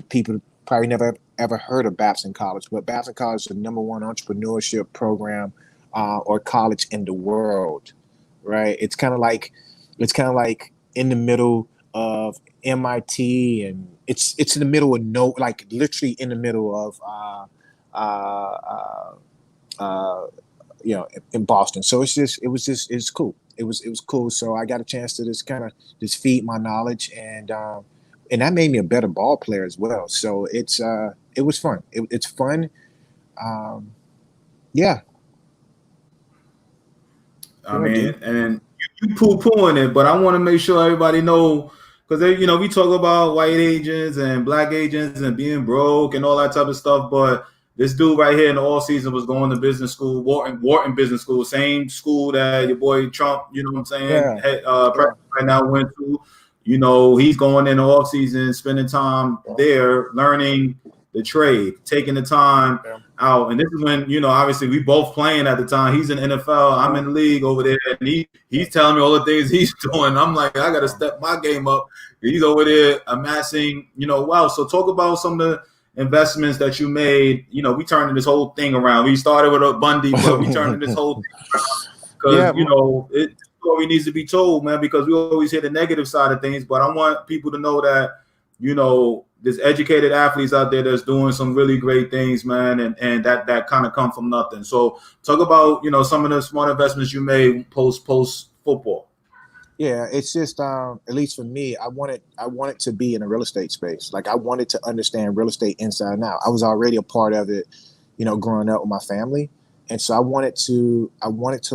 [SPEAKER 2] probably never ever heard of Babson College, but Babson College is the number one entrepreneurship program or college in the world. Right? It's kind of like in the middle of MIT, and it's in the middle of like literally in the middle of uh, uh, in Boston. So it's cool. It was cool. So I got a chance to just kind of just feed my knowledge, and that made me a better ball player as well. So it was fun. It's fun. Um, yeah,
[SPEAKER 1] I
[SPEAKER 2] yeah,
[SPEAKER 1] mean,
[SPEAKER 2] dude.
[SPEAKER 1] and you poo pooing it, but I want to make sure everybody know because we talk about white agents and black agents and being broke and all that type of stuff. But this dude right here in the all season was going to business school, Wharton Business School, same school that your boy Trump, you know what I'm saying,
[SPEAKER 2] Yeah, yeah,
[SPEAKER 1] president right now went to. He's going in the off season, spending time there, learning the trade, taking the time
[SPEAKER 2] yeah.
[SPEAKER 1] out. And this is when, obviously we both playing at the time. He's in NFL. I'm in the league over there. And he's telling me all the things he's doing. I'm like, I got to step my game up. He's over there amassing, wow. So talk about some of the investments that you made. We turning this whole thing around. We started with a Gundy, but we turning this whole thing around
[SPEAKER 2] Yeah,
[SPEAKER 1] because, story needs to be told, man, because we always hear the negative side of things. But I want people to know that, there's educated athletes out there that's doing some really great things, man, and that kind of come from nothing. So talk about, some of the smart investments you made post football.
[SPEAKER 2] yeah. It's just at least for me, I wanted to be in a real estate space. Like I wanted to understand real estate inside and out. I was already a part of it, growing up with my family, and so I wanted to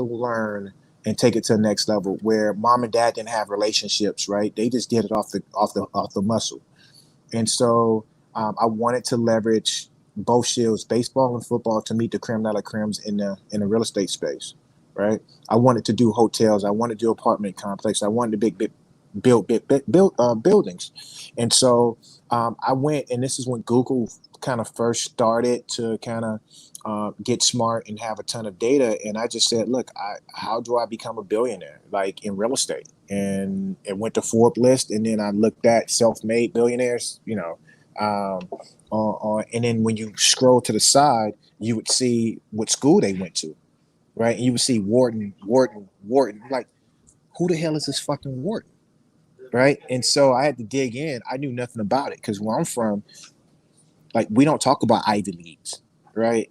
[SPEAKER 2] learn and take it to the next level where mom and dad didn't have relationships, right? They just did it off the muscle. And so I wanted to leverage both shields, baseball and football, to meet the creme de la cremes in the real estate space, right? I wanted to do hotels. I wanted to do apartment complexes. I wanted to build buildings. And so I went, and this is when Google kind of first started to kind of get smart and have a ton of data. And I just said, look, how do I become a billionaire, like in real estate? And it went to Forbes list, and then I looked at self-made billionaires, and then when you scroll to the side, you would see what school they went to, right? And you would see Wharton. Like, who the hell is this fucking Wharton, right? And so I had to dig in. I knew nothing about it because where I'm from, like, we don't talk about Ivy Leagues, right?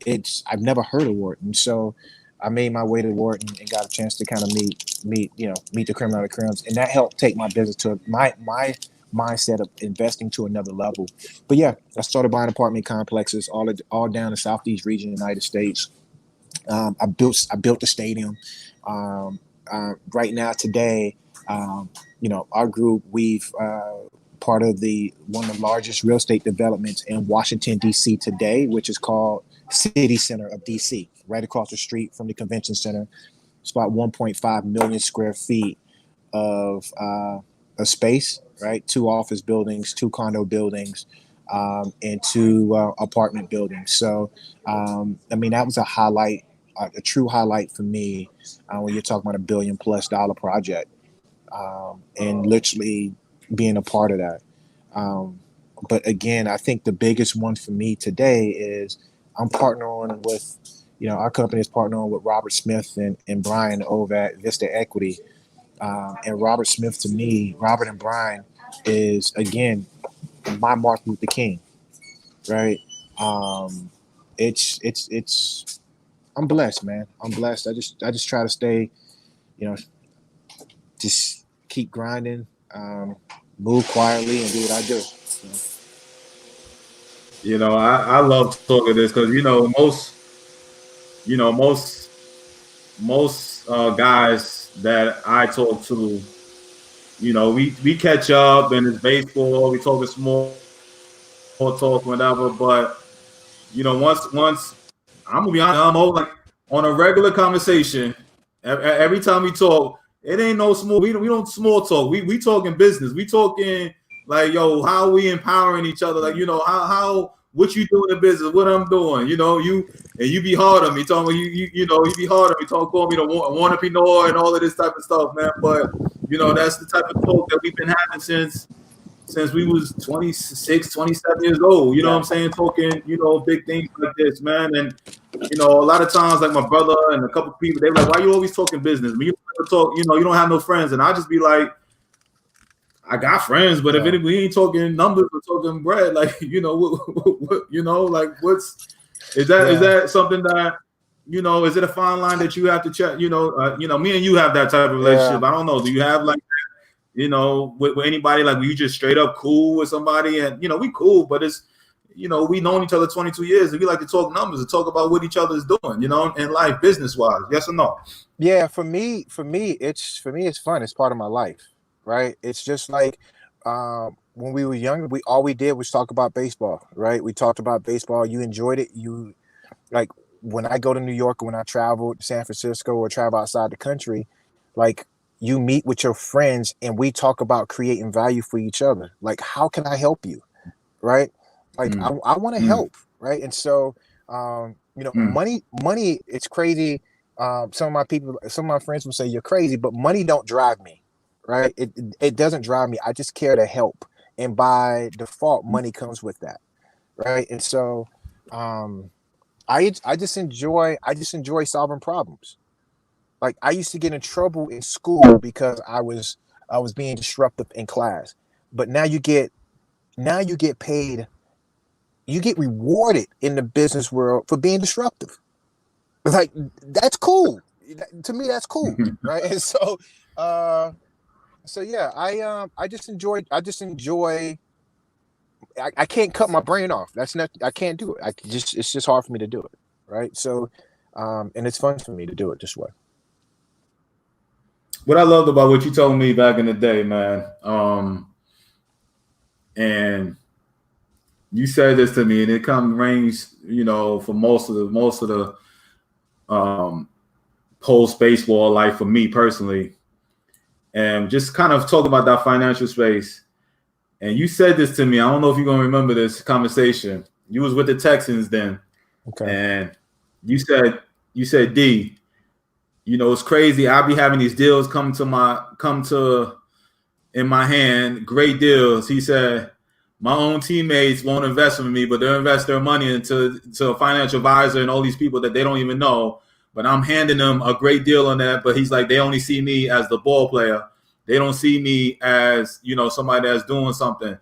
[SPEAKER 2] I've never heard of Wharton, so I made my way to Wharton and got a chance to kind of meet meet the creme of the cremes, and that helped take my business to my mindset of investing to another level. But yeah, I started buying apartment complexes all down the southeast region of the United States. I built the stadium. Right now today, our group, we've part of one of the largest real estate developments in Washington D.C. today, which is called City Center of D.C. right across the street from the convention center. It's about 1.5 million square feet of a space, right? 2 office buildings, 2 condo buildings, and 2 apartment buildings. So, that was a true highlight for me when you're talking about $1 billion+ project, and literally being a part of that. But again, I think the biggest one for me today is I'm partnering with, our company is partnering with Robert Smith and Brian over at Vista Equity. And Robert and Brian is, again, my Martin Luther King, right? It's I'm blessed, man. I'm blessed. I just try to stay, just keep grinding, move quietly, and do what I do.
[SPEAKER 1] I love talking this because most guys that I talk to, we catch up and it's baseball, we talk small talk, whatever. But once I'm gonna be honest, I'm like on a regular conversation. Every time we talk, it ain't no small. We don't small talk. We talking business. We talking like, yo, how we empowering each other. Like, how what you doing in business, what I'm doing. You be hard on me, talking you be hard on me, calling me the entrepreneur and all of this type of stuff, man. But that's the type of talk that we've been having since we was 26, 27 years old. You know what I'm saying? Talking, big things like this, man. And a lot of times, like my brother and a couple people, they were like, "Why you always talking business? You never talk, you don't have no friends." And I just be like, "I got friends, but if we ain't talking numbers or talking bread, like, like is that something that is it a fine line that you have to check? Me and you have that type of relationship. I don't know. Do you have like, with anybody, like, you just straight up cool with somebody? And we cool, but it's we known each other 22 years, and we like to talk numbers and talk about what each other is doing, in life, business wise. Yes or no?
[SPEAKER 2] Yeah, for me, it's fun. It's part of my life, right? It's just like when we were younger, all we did was talk about baseball, right? We talked about baseball. You enjoyed it. You like when I go to New York, or when I travel to San Francisco or travel outside the country, like, you meet with your friends and we talk about creating value for each other. Like, how can I help you, right? Like, I want to help, right? And so, money, it's crazy. Some of my friends will say you're crazy, but money don't drive me, right? It doesn't drive me. I just care to help, and by default, money comes with that, right? And so, I just enjoy solving problems. Like, I used to get in trouble in school because I was being disruptive in class, but now you get paid. You get rewarded in the business world for being disruptive. Like, that's cool. To me, that's cool, right? And so, yeah, I just enjoy. I can't cut my brain off. I can't do it. It's just hard for me to do it, right? So, and it's fun for me to do it this way.
[SPEAKER 1] What I loved about what you told me back in the day, man, and you said this to me, and it rings, for most of the post baseball life for me personally, and just kind of talk about that financial space. And you said this to me. I don't know if you're gonna remember this conversation. You was with the Texans then,
[SPEAKER 2] okay,
[SPEAKER 1] and you said, D, it's crazy. I'll be having these deals come to in my hand, great deals. He said, my own teammates won't invest with me, but they'll invest their money into a financial advisor and all these people that they don't even know. But I'm handing them a great deal on that. But he's like, they only see me as the ball player. They don't see me as, somebody that's doing something.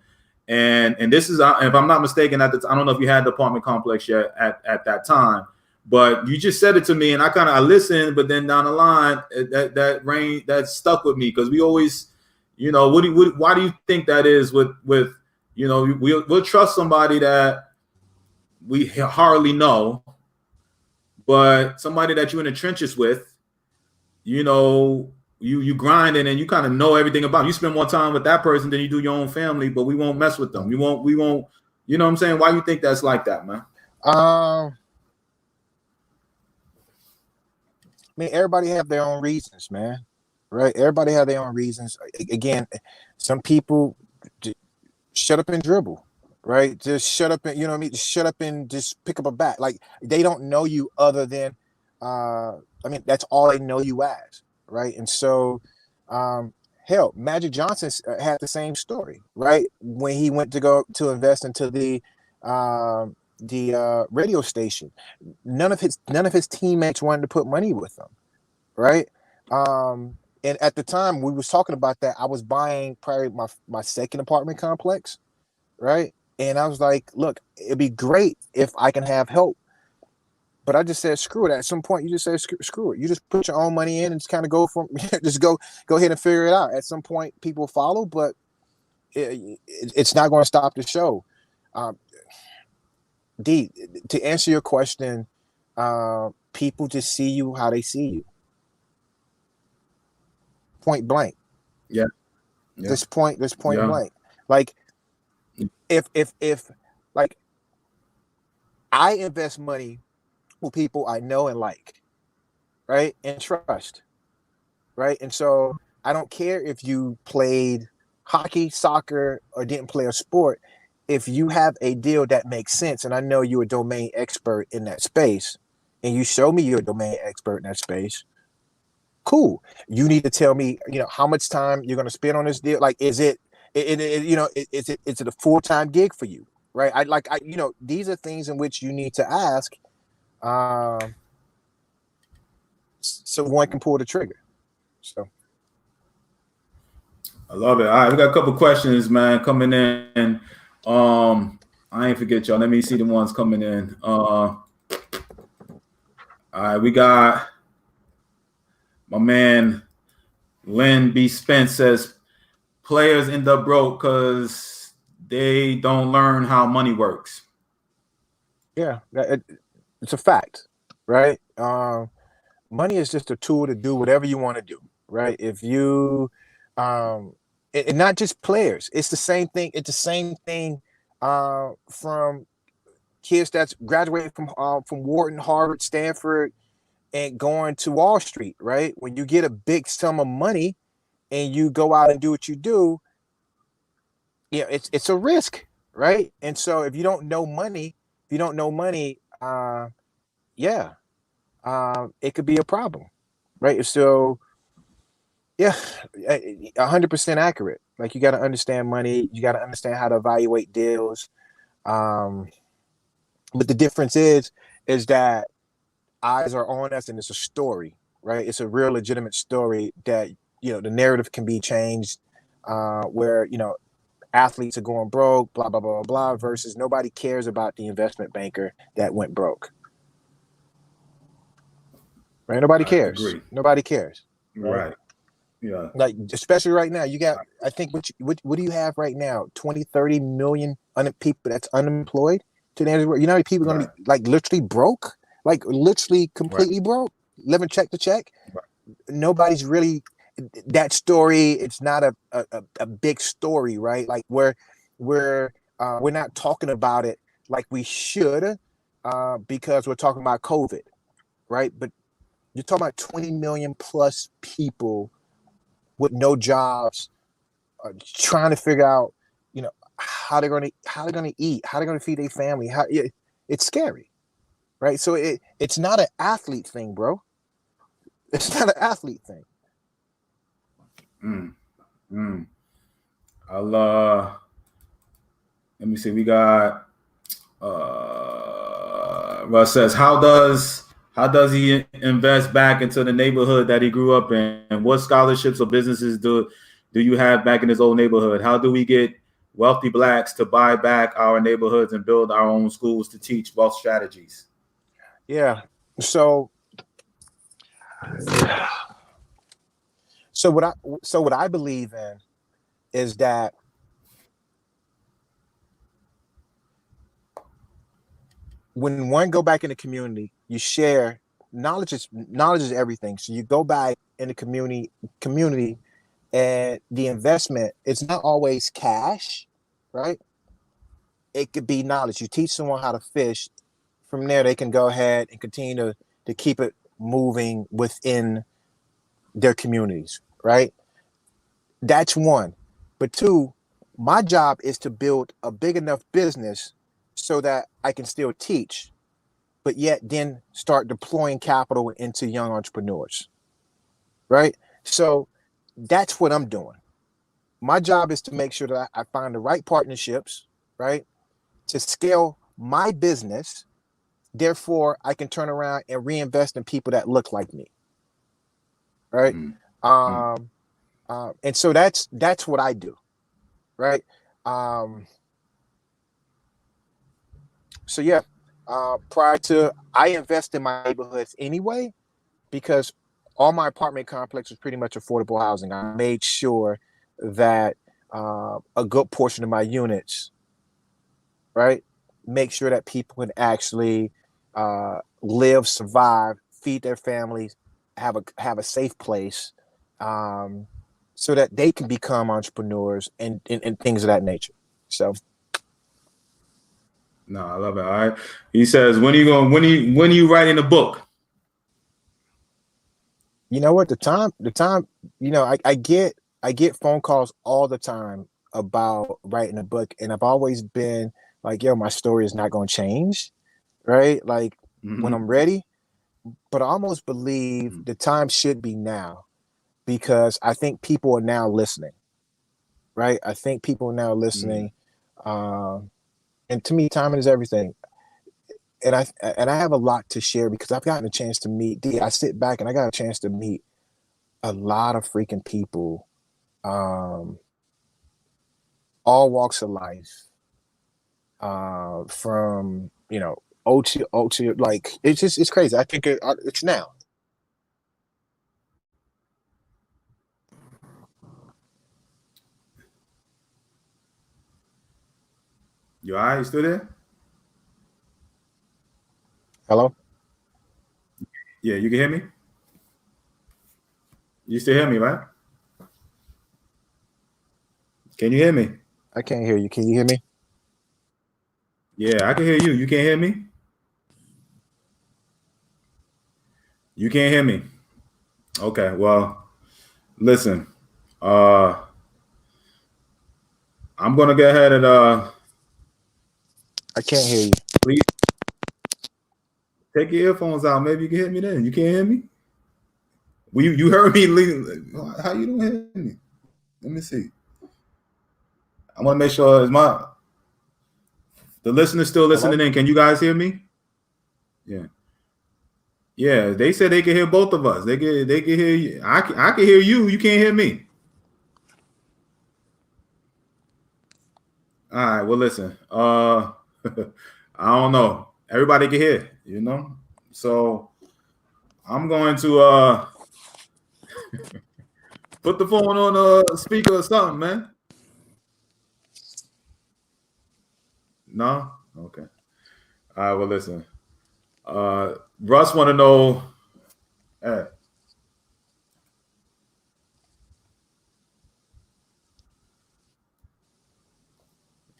[SPEAKER 1] And this is, if I'm not mistaken, I don't know if you had the apartment complex yet at that time, But you just said it to me, and I listened, but then down the line, that stuck with me because we always, why do you think that is with we'll trust somebody that we hardly know, but somebody that you're in the trenches with, you grinding and you kind of know everything about. You spend more time with that person than you do your own family, but we won't mess with them. We won't. You know what I'm saying? Why you think that's like that, man?
[SPEAKER 2] I mean, everybody have their own reasons, man. Right? Everybody have their own reasons. Again, some people shut up and dribble, right? Just shut up and, you know what I mean? Just shut up and just pick up a bat. Like, they don't know you other than, I mean, that's all they know you as, right? And so, hell, Magic Johnson had the same story, right? When he went to go to invest into the radio station, none of his teammates wanted to put money with him, right? And at the time we was talking about that, I was buying probably my second apartment complex, right? And I was like, look, it'd be great if I can have help. But I just said, screw it. At some point, you just say, screw it. You just put your own money in and just kind of go from, just go ahead and figure it out. At some point, people follow, but it's not going to stop the show. D, to answer your question, people just see you how they see you. Point blank.
[SPEAKER 1] Yeah.
[SPEAKER 2] This point
[SPEAKER 1] Yeah.
[SPEAKER 2] blank. Like, if like I invest money with people I know and like, right, and trust, right, and so I don't care if you played hockey, soccer, or didn't play a sport. If you have a deal that makes sense, and I know you're a domain expert in that space, and you show me you're a domain expert in that space, cool. You need to tell me, how much time you're going to spend on this deal. Like, is it is it a full-time gig for you, right? These are things in which you need to ask, so one can pull the trigger. So
[SPEAKER 1] I love it. All right, we got a couple questions, man, coming in. I ain't forget y'all. Let me see the ones coming in. All right, we got my man Lynn B. Spence says players end up broke because they don't learn how money works.
[SPEAKER 2] Yeah, it's a fact, right? Money is just a tool to do whatever you want to do, right? If you, and not just players, it's the same thing. It's the same thing from kids that's graduating from Wharton, Harvard, Stanford, and going to Wall Street, right? When you get a big sum of money and you go out and do what you do, it's a risk, right? And so if you don't know money, it could be a problem, right? So, yeah, 100% accurate. Like, you got to understand money. You got to understand how to evaluate deals. But the difference is that eyes are on us, and it's a story, right? It's a real legitimate story that, the narrative can be changed, where, athletes are going broke, blah, blah, blah, blah, versus nobody cares about the investment banker that went broke. Right? Nobody cares.
[SPEAKER 1] Agree.
[SPEAKER 2] Nobody cares.
[SPEAKER 1] Right. Yeah.
[SPEAKER 2] Like, especially right now, you got, I think, what do you have right now? 20, 30 million people that's unemployed. You know how many people are going to be, like, literally broke? Like, literally completely broke, living check to check. Right. Nobody's really, that story, it's not a big story, right? Like, we're not talking about it like we should, because we're talking about COVID, right? But you're talking about 20 million plus people with no jobs, trying to figure out, how they're going to eat, how they're going to feed their family. It's scary, right? So it's not an athlete thing, bro. It's not an athlete thing.
[SPEAKER 1] Let me see. We got Russ says, how does he invest back into the neighborhood that he grew up in? And what scholarships or businesses do you have back in his old neighborhood? How do we get wealthy blacks to buy back our neighborhoods and build our own schools to teach wealth strategies?
[SPEAKER 2] Yeah. So what I believe in is that when one go back in the community, you share knowledge is everything. So you go back in the community, and the investment, it's not always cash, right? It could be knowledge. You teach someone how to fish. From there, they can go ahead and continue to keep it moving within their communities, right? That's one. But two, my job is to build a big enough business so that I can still teach, but yet then start deploying capital into young entrepreneurs, right? So that's what I'm doing. My job is to make sure that I find the right partnerships, right, to scale my business. Therefore, I can turn around and reinvest in people that look like me, right? And so that's what I do, right? So yeah, prior to, I invest in my neighborhoods anyway, because all my apartment complex was pretty much affordable housing. I made sure that a good portion of my units, right, make sure that people can actually live, survive, feed their families, have a safe place, so that they can become entrepreneurs and things of that nature. So.
[SPEAKER 1] No, I love it. All right. He says, when are you writing a book?
[SPEAKER 2] You know what? The time, I get phone calls all the time about writing a book, and I've always been like, yo, my story is not going to change, right? Like when I'm ready, but I almost believe the time should be now, because I think people are now listening, right? I think people are now listening. And to me, timing is everything. And I have a lot to share because I've gotten a chance to meet D. I sit back and I got a chance to meet a lot of freaking people, all walks of life, from OT, like it's crazy. I think it's now.
[SPEAKER 1] You all right? You still there?
[SPEAKER 2] Hello?
[SPEAKER 1] Yeah, you can hear me? You still hear me, right? Can you hear me?
[SPEAKER 2] I can't hear you. Can you hear me?
[SPEAKER 1] Yeah, I can hear you. You can't hear me? You can't hear me. Okay, well, listen. I'm gonna go ahead and
[SPEAKER 2] I can't hear you.
[SPEAKER 1] please take your earphones out. Maybe you can hear me then. You can't hear me? Well, you heard me. How you don't hear me? Let me see. I want to make sure the listeners still listening
[SPEAKER 2] Hello?
[SPEAKER 1] in. Can you guys hear me? Yeah. Yeah, they said they can hear both of us. They can hear you. I can hear you. You can't hear me. All right. Well, listen. I don't know. Everybody can hear, So I'm going to put the phone on speaker or something, man. No? Okay. All right. Well, listen. Russ want to know.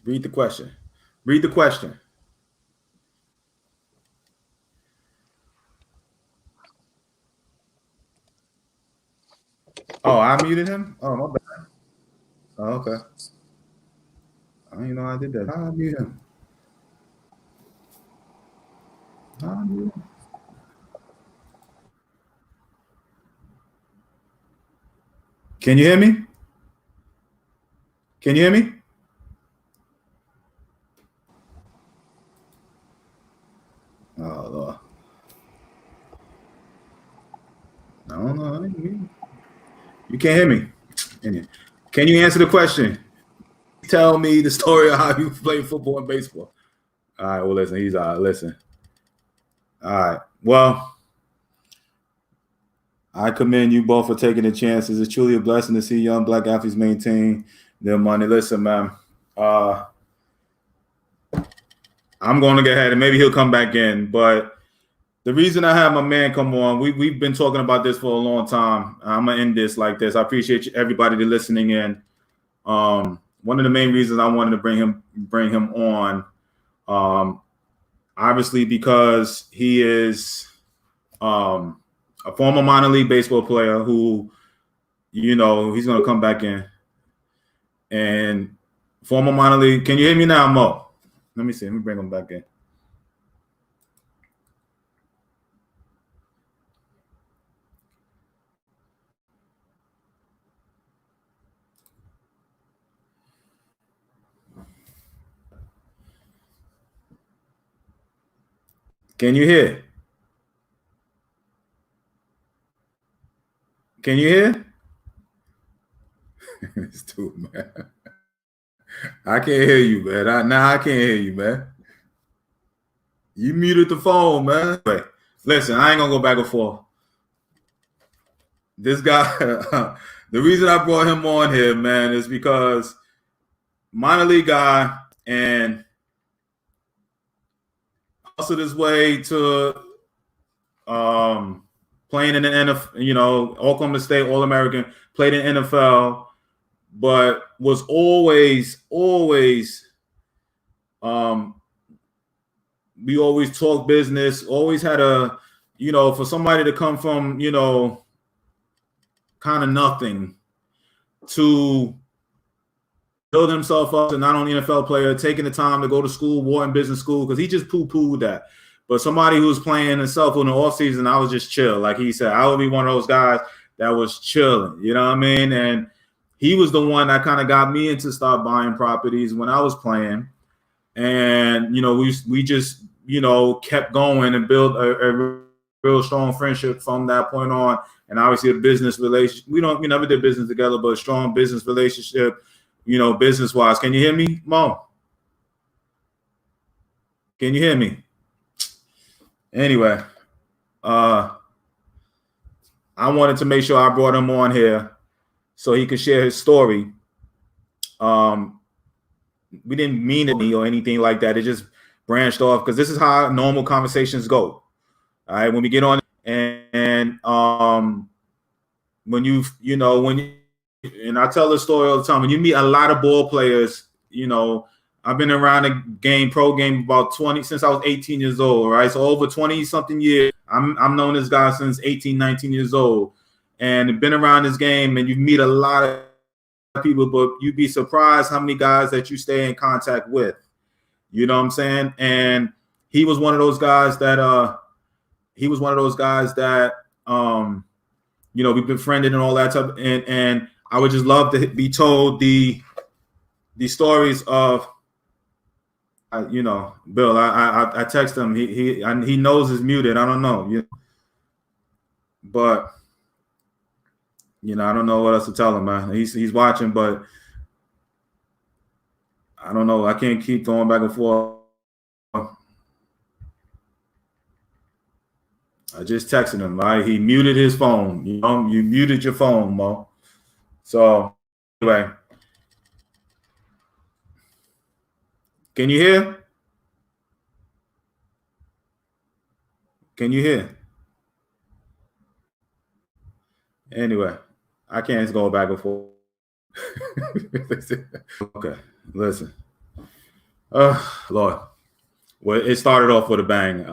[SPEAKER 1] Read the question. Read the question. Oh, I muted him? Oh, my bad. Oh, okay. I didn't know I did that. How I mute him? How I mute him? Can you hear me? Can you hear me? Oh, Lord. I don't know. You can't hear me. Can you answer the question? Tell me the story of how you play football and baseball. All right. Well, listen. He's all right. Listen. All right. Well, I commend you both for taking the chances. It's truly a blessing to see young black athletes maintain their money. Listen, man, I'm going to get ahead, and maybe he'll come back in. But the reason I have my man come on, we've been talking about this for a long time. I'm going to end this like this. I appreciate everybody listening in. One of the main reasons I wanted to bring him on, obviously because he is a former minor league baseball player who, he's going to come back in. And former minor league. Can you hear me now, Mo? Let me see. Let me bring him back in. Can you hear? Can you hear? It's too, man. I can't hear you, man. I can't hear you, man. You muted the phone, man. Wait, listen, I ain't gonna go back and forth. This guy, the reason I brought him on here, man, is because minor league guy and hustled his way to playing in the NFL, Oklahoma State All-American, played in NFL, but was always, we always talk business, always had for somebody to come from, kind of nothing to build himself up to not only NFL player, taking the time to go to school, Wharton Business School, because he just poo-pooed that. But somebody who was playing himself in the offseason, I was just chill. Like he said, I would be one of those guys that was chilling, you know what I mean? And he was the one that kind of got me into start buying properties when I was playing. And, we just, kept going and built a real strong friendship from that point on. And obviously a business relationship. We never did business together, but a strong business relationship, business-wise. Can you hear me, Mo? Can you hear me? Anyway, I wanted to make sure I brought him on here so he could share his story. We didn't mean it or anything like that. It just branched off because this is how normal conversations go. All right, when we get on and when and I tell the story all the time, when you meet a lot of ball players, I've been around the game, pro game, about 20 since I was 18 years old, right? So over 20 something years. I'm known this guy since 18, 19 years old, and been around this game, and you meet a lot of people, but you'd be surprised how many guys that you stay in contact with. You know what I'm saying? And he was one of those guys that we befriended and all that stuff. And I would just love to be told the stories of Bill. I text him. He knows it's muted. I don't know. But I don't know what else to tell him, man. He's watching, but I don't know. I can't keep going back and forth. I just texted him, right? He muted his phone. You muted your phone, Mo. So anyway, can you hear? Can you hear? Anyway, I can't go back and forth. Okay, listen. Lord. Well, it started off with a bang.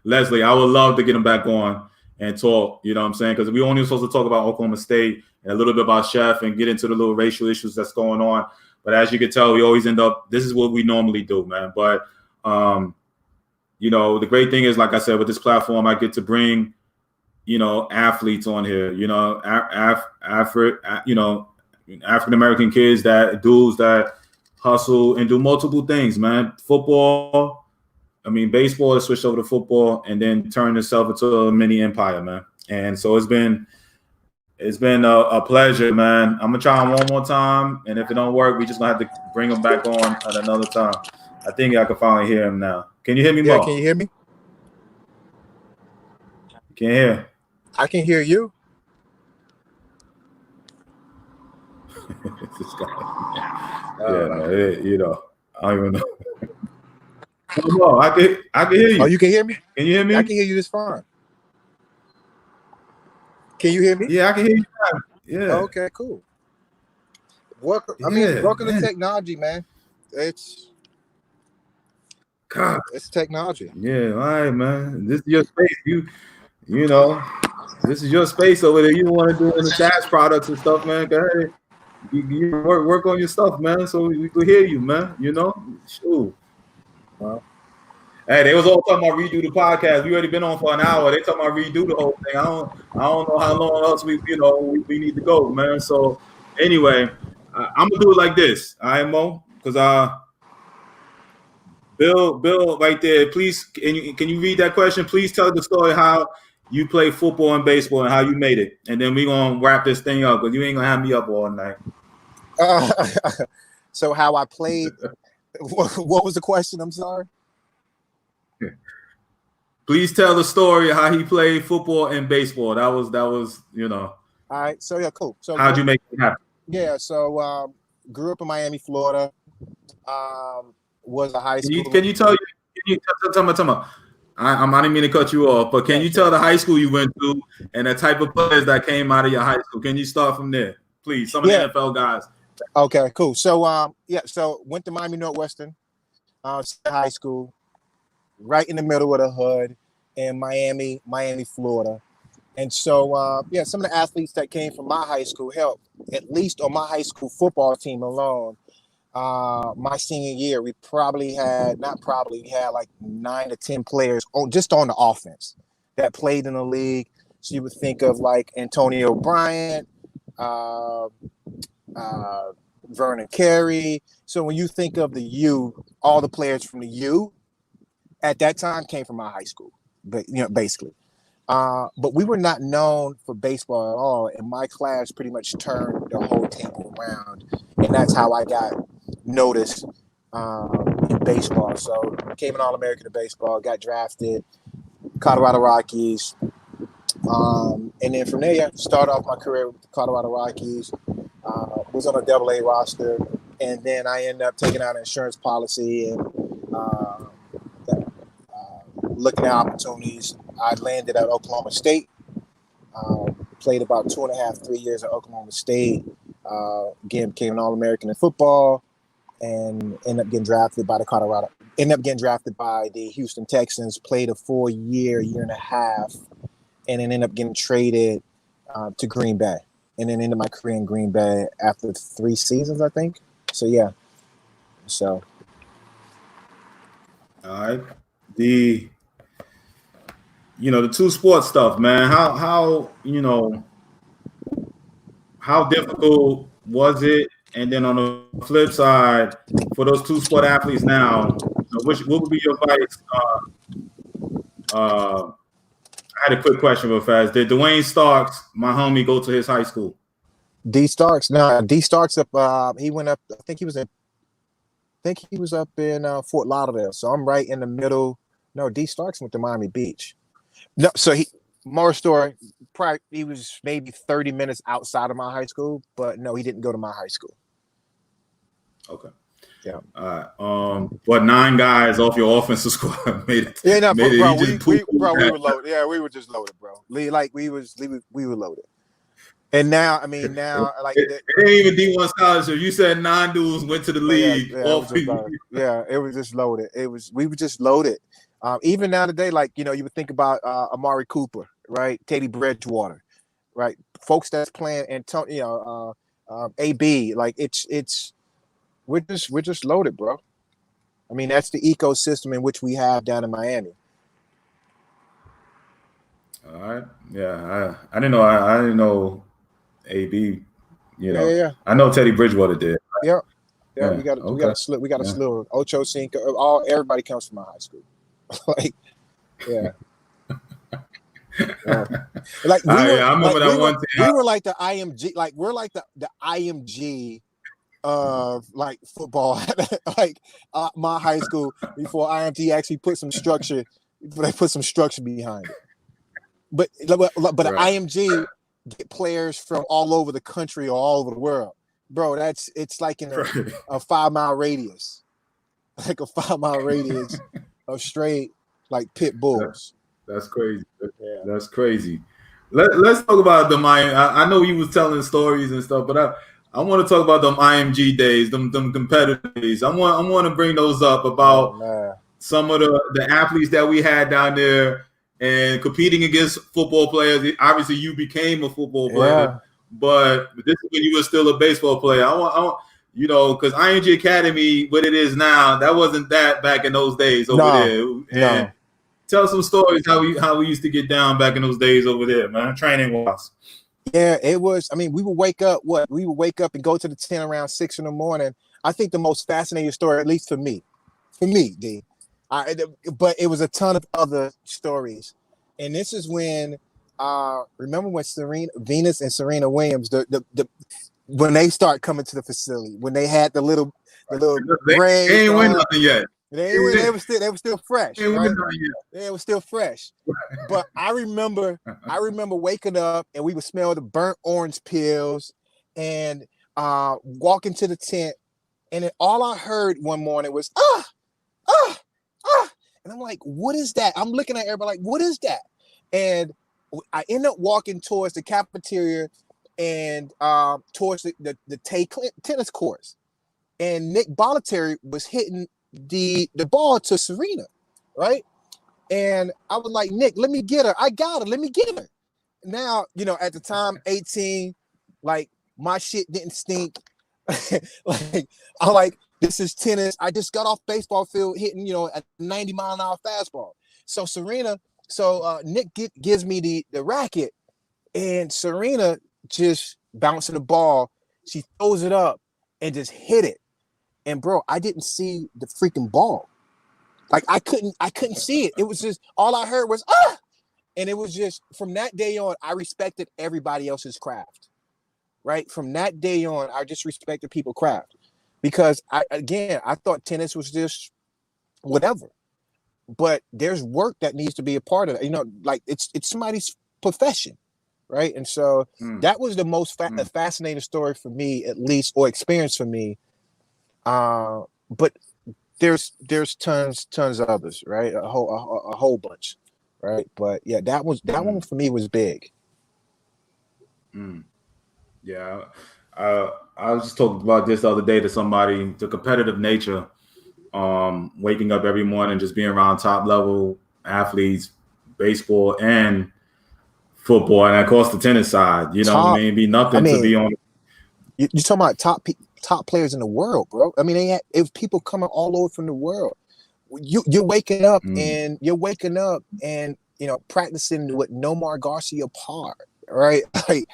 [SPEAKER 1] Leslie, I would love to get him back on and talk, you know what I'm saying? Because we only supposed to talk about Oklahoma State and a little bit about Chef and get into the little racial issues that's going on. But as you can tell, we always end up, this is what we normally do, man. But, the great thing is, like I said, with this platform, I get to bring, athletes on here, African-American kids, dudes that hustle and do multiple things, man. Football, baseball has switched over to football and then turned itself into a mini empire, man. And so it's been a pleasure, man. I'm gonna try him one more time, and if it don't work, we just gonna have to bring him back on at another time. I think I can finally hear him now. Can you hear me, Mo?
[SPEAKER 2] Can you hear me?
[SPEAKER 1] Can't hear.
[SPEAKER 2] I can hear you.
[SPEAKER 1] This guy. Yeah, no, I don't even know. No, I can hear you.
[SPEAKER 2] Oh, you can hear me?
[SPEAKER 1] Can you hear me?
[SPEAKER 2] I can hear you just fine. Can you hear me?
[SPEAKER 1] Yeah, I can hear you. Yeah.
[SPEAKER 2] Okay, cool. Welcome.
[SPEAKER 1] Yeah,
[SPEAKER 2] welcome
[SPEAKER 1] man.
[SPEAKER 2] to technology, man. It's
[SPEAKER 1] God.
[SPEAKER 2] It's technology.
[SPEAKER 1] Yeah, all right, man. This is your space. You know, this is your space over there. You want to do in the SaaS products and stuff, man. Go ahead. You work on your stuff, man. So we could hear you, man. Shoot.
[SPEAKER 2] Well,
[SPEAKER 1] Hey, they was all talking about redo the podcast. We already been on for an hour. They talking about redo the whole thing. I don't know how long else we need to go, man. So anyway, I'm gonna do it like this. All right, Mo, because Bill, right there. Please, can you read that question? Please tell the story how you play football and baseball and how you made it, and then we gonna wrap this thing up because you ain't gonna have me up all night.
[SPEAKER 2] So how I played? What was the question? I'm sorry.
[SPEAKER 1] Please tell the story of how he played football and baseball. That was
[SPEAKER 2] All right. So yeah, cool. So
[SPEAKER 1] how'd you make it happen?
[SPEAKER 2] Yeah. So grew up in Miami, Florida. Was a high school.
[SPEAKER 1] Can you tell me? I didn't mean to cut you off, but can you tell the high school you went to and the type of players that came out of your high school? Can you start from there, please? Some of the NFL guys.
[SPEAKER 2] Okay, cool. So so went to Miami Northwestern high school, right in the middle of the hood in Miami, Florida. And so some of the athletes that came from my high school helped, at least on my high school football team alone. My senior year, we had like 9 to 10 players just on the offense that played in the league. So you would think of like Antonio Bryant, Vernon Carey. So when you think of the U, all the players from the U at that time came from my high school, but basically. But we were not known for baseball at all, and my class pretty much turned the whole table around, and that's how I got noticed in baseball. So became an All-American in baseball, got drafted, Colorado Rockies, and then from there, started off my career with the Colorado Rockies. Was on a Double-A roster, and then I ended up taking out an insurance policy and looking at opportunities. I landed at Oklahoma State. Played about 2.5, 3 years at Oklahoma State. Again, became an All-American in football, and ended up getting drafted by the Houston Texans. Played a full year and a half, and then ended up getting traded to Green Bay. And then ended my career in Green Bay after 3 seasons, I think. So yeah. So.
[SPEAKER 1] All right. The two sports stuff, man. How difficult was it? And then on the flip side, for those two sport athletes now, what would be your advice? I had a quick question real fast. Did Dwayne Starks, my homie, go to his high school?
[SPEAKER 2] D Starks up. He went up. I think he was up in Fort Lauderdale. So I'm right in the middle. No, D Starks went to Miami Beach. No, so more story. Probably he was maybe 30 minutes outside of my high school, but no, he didn't go to my high school.
[SPEAKER 1] Okay.
[SPEAKER 2] Yeah.
[SPEAKER 1] All right. But 9 guys off your offensive squad made it.
[SPEAKER 2] Yeah, no,
[SPEAKER 1] made
[SPEAKER 2] bro,
[SPEAKER 1] it.
[SPEAKER 2] we were loaded. Yeah, we were just loaded, bro. We were loaded. And now, like
[SPEAKER 1] it ain't even D1 scholarship. You said 9 dudes went to the league.
[SPEAKER 2] It was just loaded. We were just loaded. Even now today, like you would think about Amari Cooper, right? Teddy Bridgewater, right? Folks that's playing Antonio, AB, like we're just loaded, bro. I mean, that's the ecosystem in which we have down in Miami.
[SPEAKER 1] All right. Yeah, I didn't know. I didn't know AB. I know Teddy Bridgewater did.
[SPEAKER 2] Yeah. We got a slew. Ocho Cinco. Everybody comes from my high school. Like, yeah. Like
[SPEAKER 1] I remember that one thing.
[SPEAKER 2] We were like the IMG. Like we're like the IMG of like football. Like my high school before IMG actually put some structure. They put some structure behind it. but the
[SPEAKER 1] Right.
[SPEAKER 2] IMG get players from all over the country or all over the world, bro. It's like in
[SPEAKER 1] Right.
[SPEAKER 2] a 5 mile radius, like a 5 mile radius of straight like pit
[SPEAKER 1] That,
[SPEAKER 2] bulls.
[SPEAKER 1] that's crazy.
[SPEAKER 2] Yeah.
[SPEAKER 1] That's crazy. Let's talk about the Miami. I know you was telling stories and stuff, but I want to talk about them IMG days, them competitive days. I want to bring those up
[SPEAKER 2] Oh
[SPEAKER 1] about
[SPEAKER 2] man.
[SPEAKER 1] some of the athletes that we had down there and competing against football players. Obviously, you became a football player,
[SPEAKER 2] Yeah.
[SPEAKER 1] but this is when you were still a baseball player. I want because ING Academy, what it is now, that wasn't that back in those days over
[SPEAKER 2] No.
[SPEAKER 1] there. And
[SPEAKER 2] No.
[SPEAKER 1] tell some stories how we used to get down back in those days over there, man. Training wise.
[SPEAKER 2] Yeah, it was. I mean, we would wake up. What we would wake up and go to the tent around 6 in the morning. I think the most fascinating story, at least for me, D. But it was a ton of other stories, and this is when, remember when Venus and Serena Williams, the when they start coming to the facility, when they had the little
[SPEAKER 1] They
[SPEAKER 2] braids
[SPEAKER 1] ain't win
[SPEAKER 2] on,
[SPEAKER 1] nothing yet.
[SPEAKER 2] they were they were still fresh,
[SPEAKER 1] They ain't win
[SPEAKER 2] right?
[SPEAKER 1] nothing yet.
[SPEAKER 2] Yeah, it was still fresh. But I remember waking up and we would smell the burnt orange peels and walking to the tent, and then all I heard one morning was ah, ah. And I'm like, what is that? I'm looking at everybody like, what is that? And I end up walking towards the cafeteria and towards the tennis courts. And Nick Bollettieri was hitting the ball to Serena, right? And I was like, Nick, let me get her. I got her. Let me get her. Now, at the time, 18, like my shit didn't stink. Like I'm like, this is tennis. I just got off baseball field hitting, a 90-mile-an-hour fastball. So Nick gives me the racket, and Serena just bouncing the ball. She throws it up and just hit it. And bro, I didn't see the freaking ball. Like I couldn't see it. It was just all I heard was ah, and it was just from that day on, I respected everybody else's craft. Right? From that day on, I just respected people's craft because I thought tennis was just whatever. But there's work that needs to be a part of it. Like it's somebody's profession, right? And so that was the most fascinating story for me, at least, or experience for me. But there's tons of others, right? A whole bunch, right? But yeah, that one for me was big.
[SPEAKER 1] Yeah, I was just talking about this the other day to somebody. The competitive nature, waking up every morning, just being around top level athletes, baseball and football, and of course the tennis side. You know what I mean? Be nothing to be on.
[SPEAKER 2] You're talking about top players in the world, bro. I mean, it was people coming all over from the world. You're waking up and practicing with Nomar Garcia Park, right? Like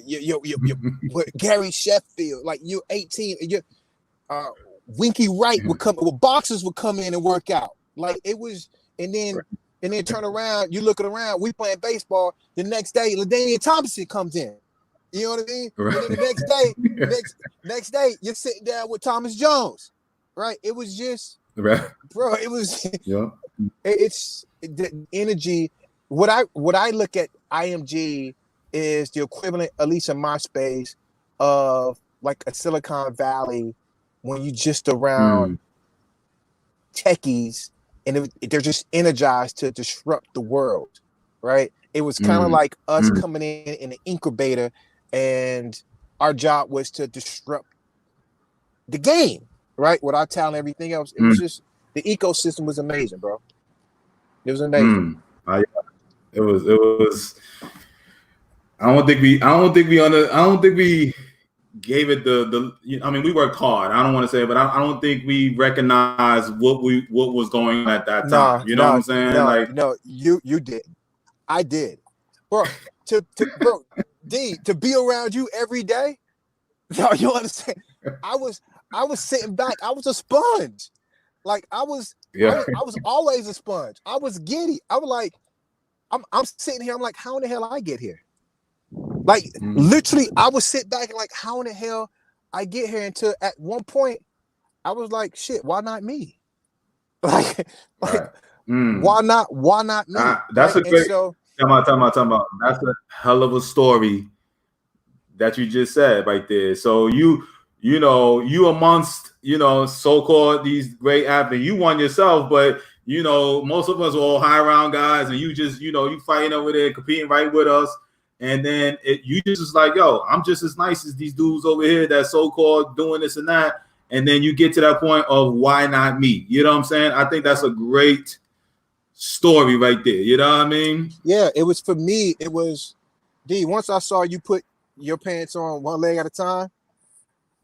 [SPEAKER 2] you Gary Sheffield, like you're 18, Winky Wright would come, boxers would come in and work out. Like it was, and then turn around, you looking around, we playing baseball. The next day, LaDainian Thompson comes in. You know what I mean?
[SPEAKER 1] Right.
[SPEAKER 2] And then the next day, you're sitting down with Thomas Jones, right? It was just,
[SPEAKER 1] right.
[SPEAKER 2] Bro. It was,
[SPEAKER 1] yeah.
[SPEAKER 2] It's the energy. What I look at IMG is the equivalent, at least in my space, of like a Silicon Valley when you just around techies and they're just energized to disrupt the world, right? It was kind of like us coming in an incubator, and our job was to disrupt the game, right? Without telling everything else. It was just, the ecosystem was amazing, bro. It was amazing.
[SPEAKER 1] It was. I don't think we gave it the. I mean, we worked hard. I don't want to say it, but I don't think we recognized what was going on at that time. You know what I'm saying?
[SPEAKER 2] No, you did. I did, bro. Bro, D, to be around you every day. No, you understand? I was sitting back. I was a sponge. Like I was always a sponge. I was giddy. I was like, I'm sitting here. I'm like, how in the hell I get here? Like literally, I would sit back and like, how in the hell I get here? Until at one point, I was like, shit, why not me? Why not me?
[SPEAKER 1] That's Time out. That's a hell of a story that you just said right there. So you amongst, so-called these great athletes, you won yourself, but most of us are all high round guys, and you just, you fighting over there, competing right with us. And then you just was like, yo, I'm just as nice as these dudes over here that so-called doing this and that. And then you get to that point of why not me? You know what I'm saying? I think that's a great story right there. You know what I mean?
[SPEAKER 2] Yeah, it was for me. It was D. Once I saw you put your pants on one leg at a time,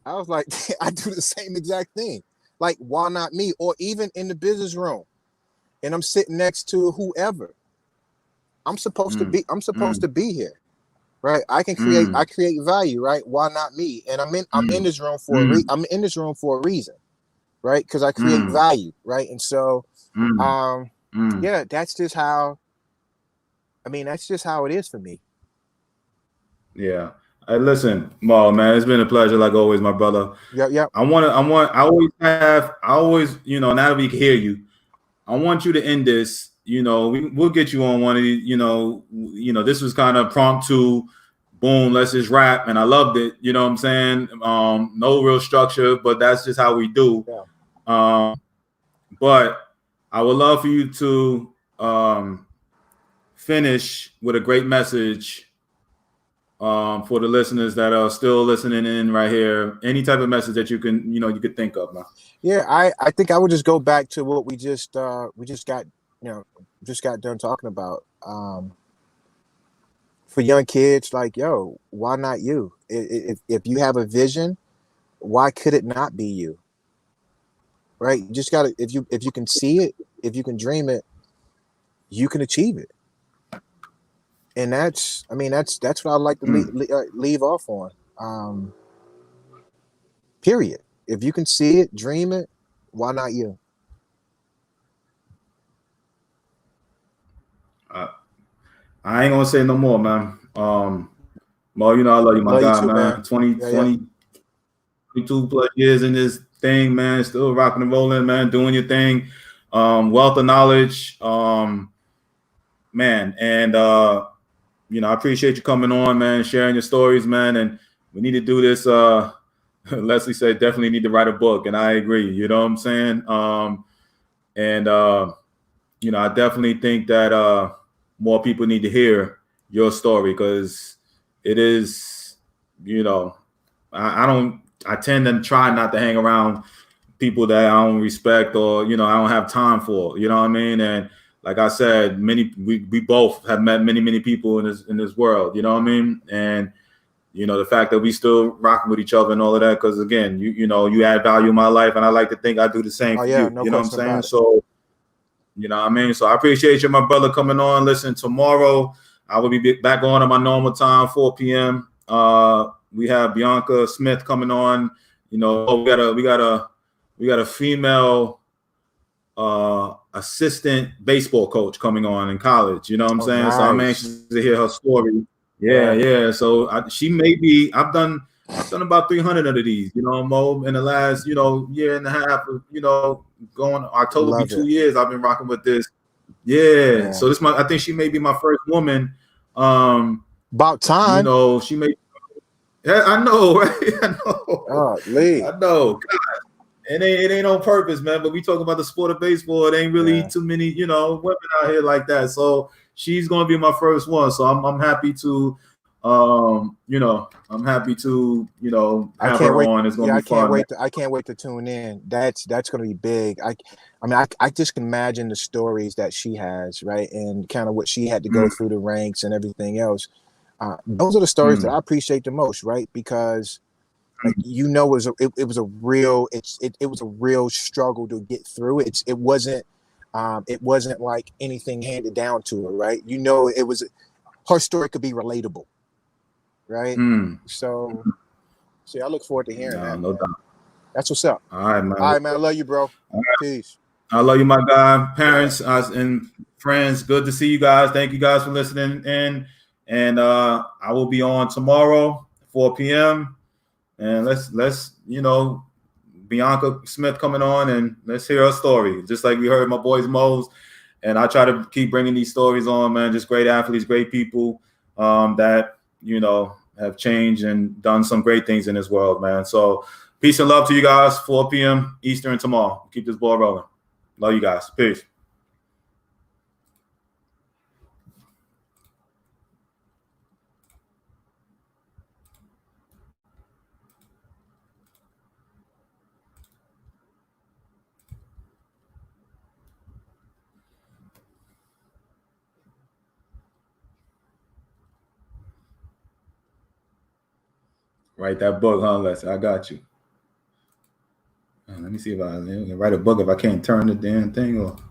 [SPEAKER 2] I was like, I do the same exact thing. Like, why not me? Or even in the business room, and I'm sitting next to whoever. I'm supposed to be. I'm supposed to be here, right? I can create. I create value, right? Why not me? And I'm in this room for I'm in this room for a reason, right? Because I create value, right? And so, yeah, that's just how. I mean, that's just how it is for me.
[SPEAKER 1] Yeah. Hey, listen, Mo, man, it's been a pleasure, like always, my brother.
[SPEAKER 2] Yeah.
[SPEAKER 1] I always, now that we can hear you, I want you to end this. We'll get you on one of these, this was kind of promptu, boom, let's just rap. And I loved it. You know what I'm saying? No real structure, but that's just how we do.
[SPEAKER 2] Yeah.
[SPEAKER 1] But I would love for you to finish with a great message for the listeners that are still listening in right here. Any type of message that you can, you could think of, man.
[SPEAKER 2] Yeah, I think I would just go back to what we just got done talking about. For young kids, like, yo, why not you? If you have a vision, why could it not be you? Right? You just gotta, if you can see it, if you can dream it, you can achieve it. And that's what I'd like to leave off on. Period. If you can see it, dream it, why not you?
[SPEAKER 1] I ain't gonna say no more, man. Mo, I love you, my guy,
[SPEAKER 2] too,
[SPEAKER 1] man. 22 plus years in this thing, man. Still rocking and rolling, man. Doing your thing. Wealth of knowledge, man. And I appreciate you coming on, man, sharing your stories, man. And we need to do this. Leslie said definitely need to write a book, and I agree. You know what I'm saying? I definitely think that more people need to hear your story, because it is, I tend to try not to hang around people that I don't respect, or, I don't have time for, you know what I mean? And like I said, we both have met many people in this world, you know what I mean? And, the fact that we still rocking with each other and all of that, because again, you add value in my life, and I like to think I do the same for you.
[SPEAKER 2] No,
[SPEAKER 1] you know what I'm saying? So, you know what I mean? So I appreciate you, my brother, coming on. Listen, tomorrow I will be back on at my normal time, 4 p.m. We have Bianca Smith coming on. We got a female assistant baseball coach coming on in college. You know what I'm saying?
[SPEAKER 2] Nice.
[SPEAKER 1] So I'm anxious to hear her story. Yeah. So she may be. I've done about 300 of these. Mo, in the last year and a half. Going October will be 2 years. I've been rocking with this. Yeah. So I think she may be my first woman.
[SPEAKER 2] About time.
[SPEAKER 1] She may. Yeah, I know, right? I know.
[SPEAKER 2] Oh, Lee.
[SPEAKER 1] I know. God. It ain't on purpose, man. But we talk about the sport of baseball. It ain't really too many, women out here like that. So she's gonna be my first one. So I'm happy to, I'm happy to, have her on. It's gonna be fun.
[SPEAKER 2] I can't wait to tune in. That's gonna be big. I just can imagine the stories that she has, right, and kind of what she had to go through the ranks and everything else. Those are the stories that I appreciate the most, right? Because it was a real struggle to get through. It wasn't like anything handed down to her, right? Her story could be relatable, right? So I look forward to hearing that.
[SPEAKER 1] No doubt.
[SPEAKER 2] That's what's up.
[SPEAKER 1] All right, man.
[SPEAKER 2] I love you, bro. Peace.
[SPEAKER 1] I love you, my guy. Parents and friends, good to see you guys. Thank you guys for listening in. And I will be on tomorrow, 4 p.m. And let's Bianca Smith coming on, and let's hear her story. Just like we heard my boys Mo's And I try to keep bringing these stories on, man. Just great athletes, great people that, have changed and done some great things in this world, man. So peace and love to you guys. 4 p.m. Eastern tomorrow. Keep this ball rolling. Love you guys. Peace. Write that book, huh, Leslie? I got you. Let me see if I can write a book if I can't turn the damn thing off.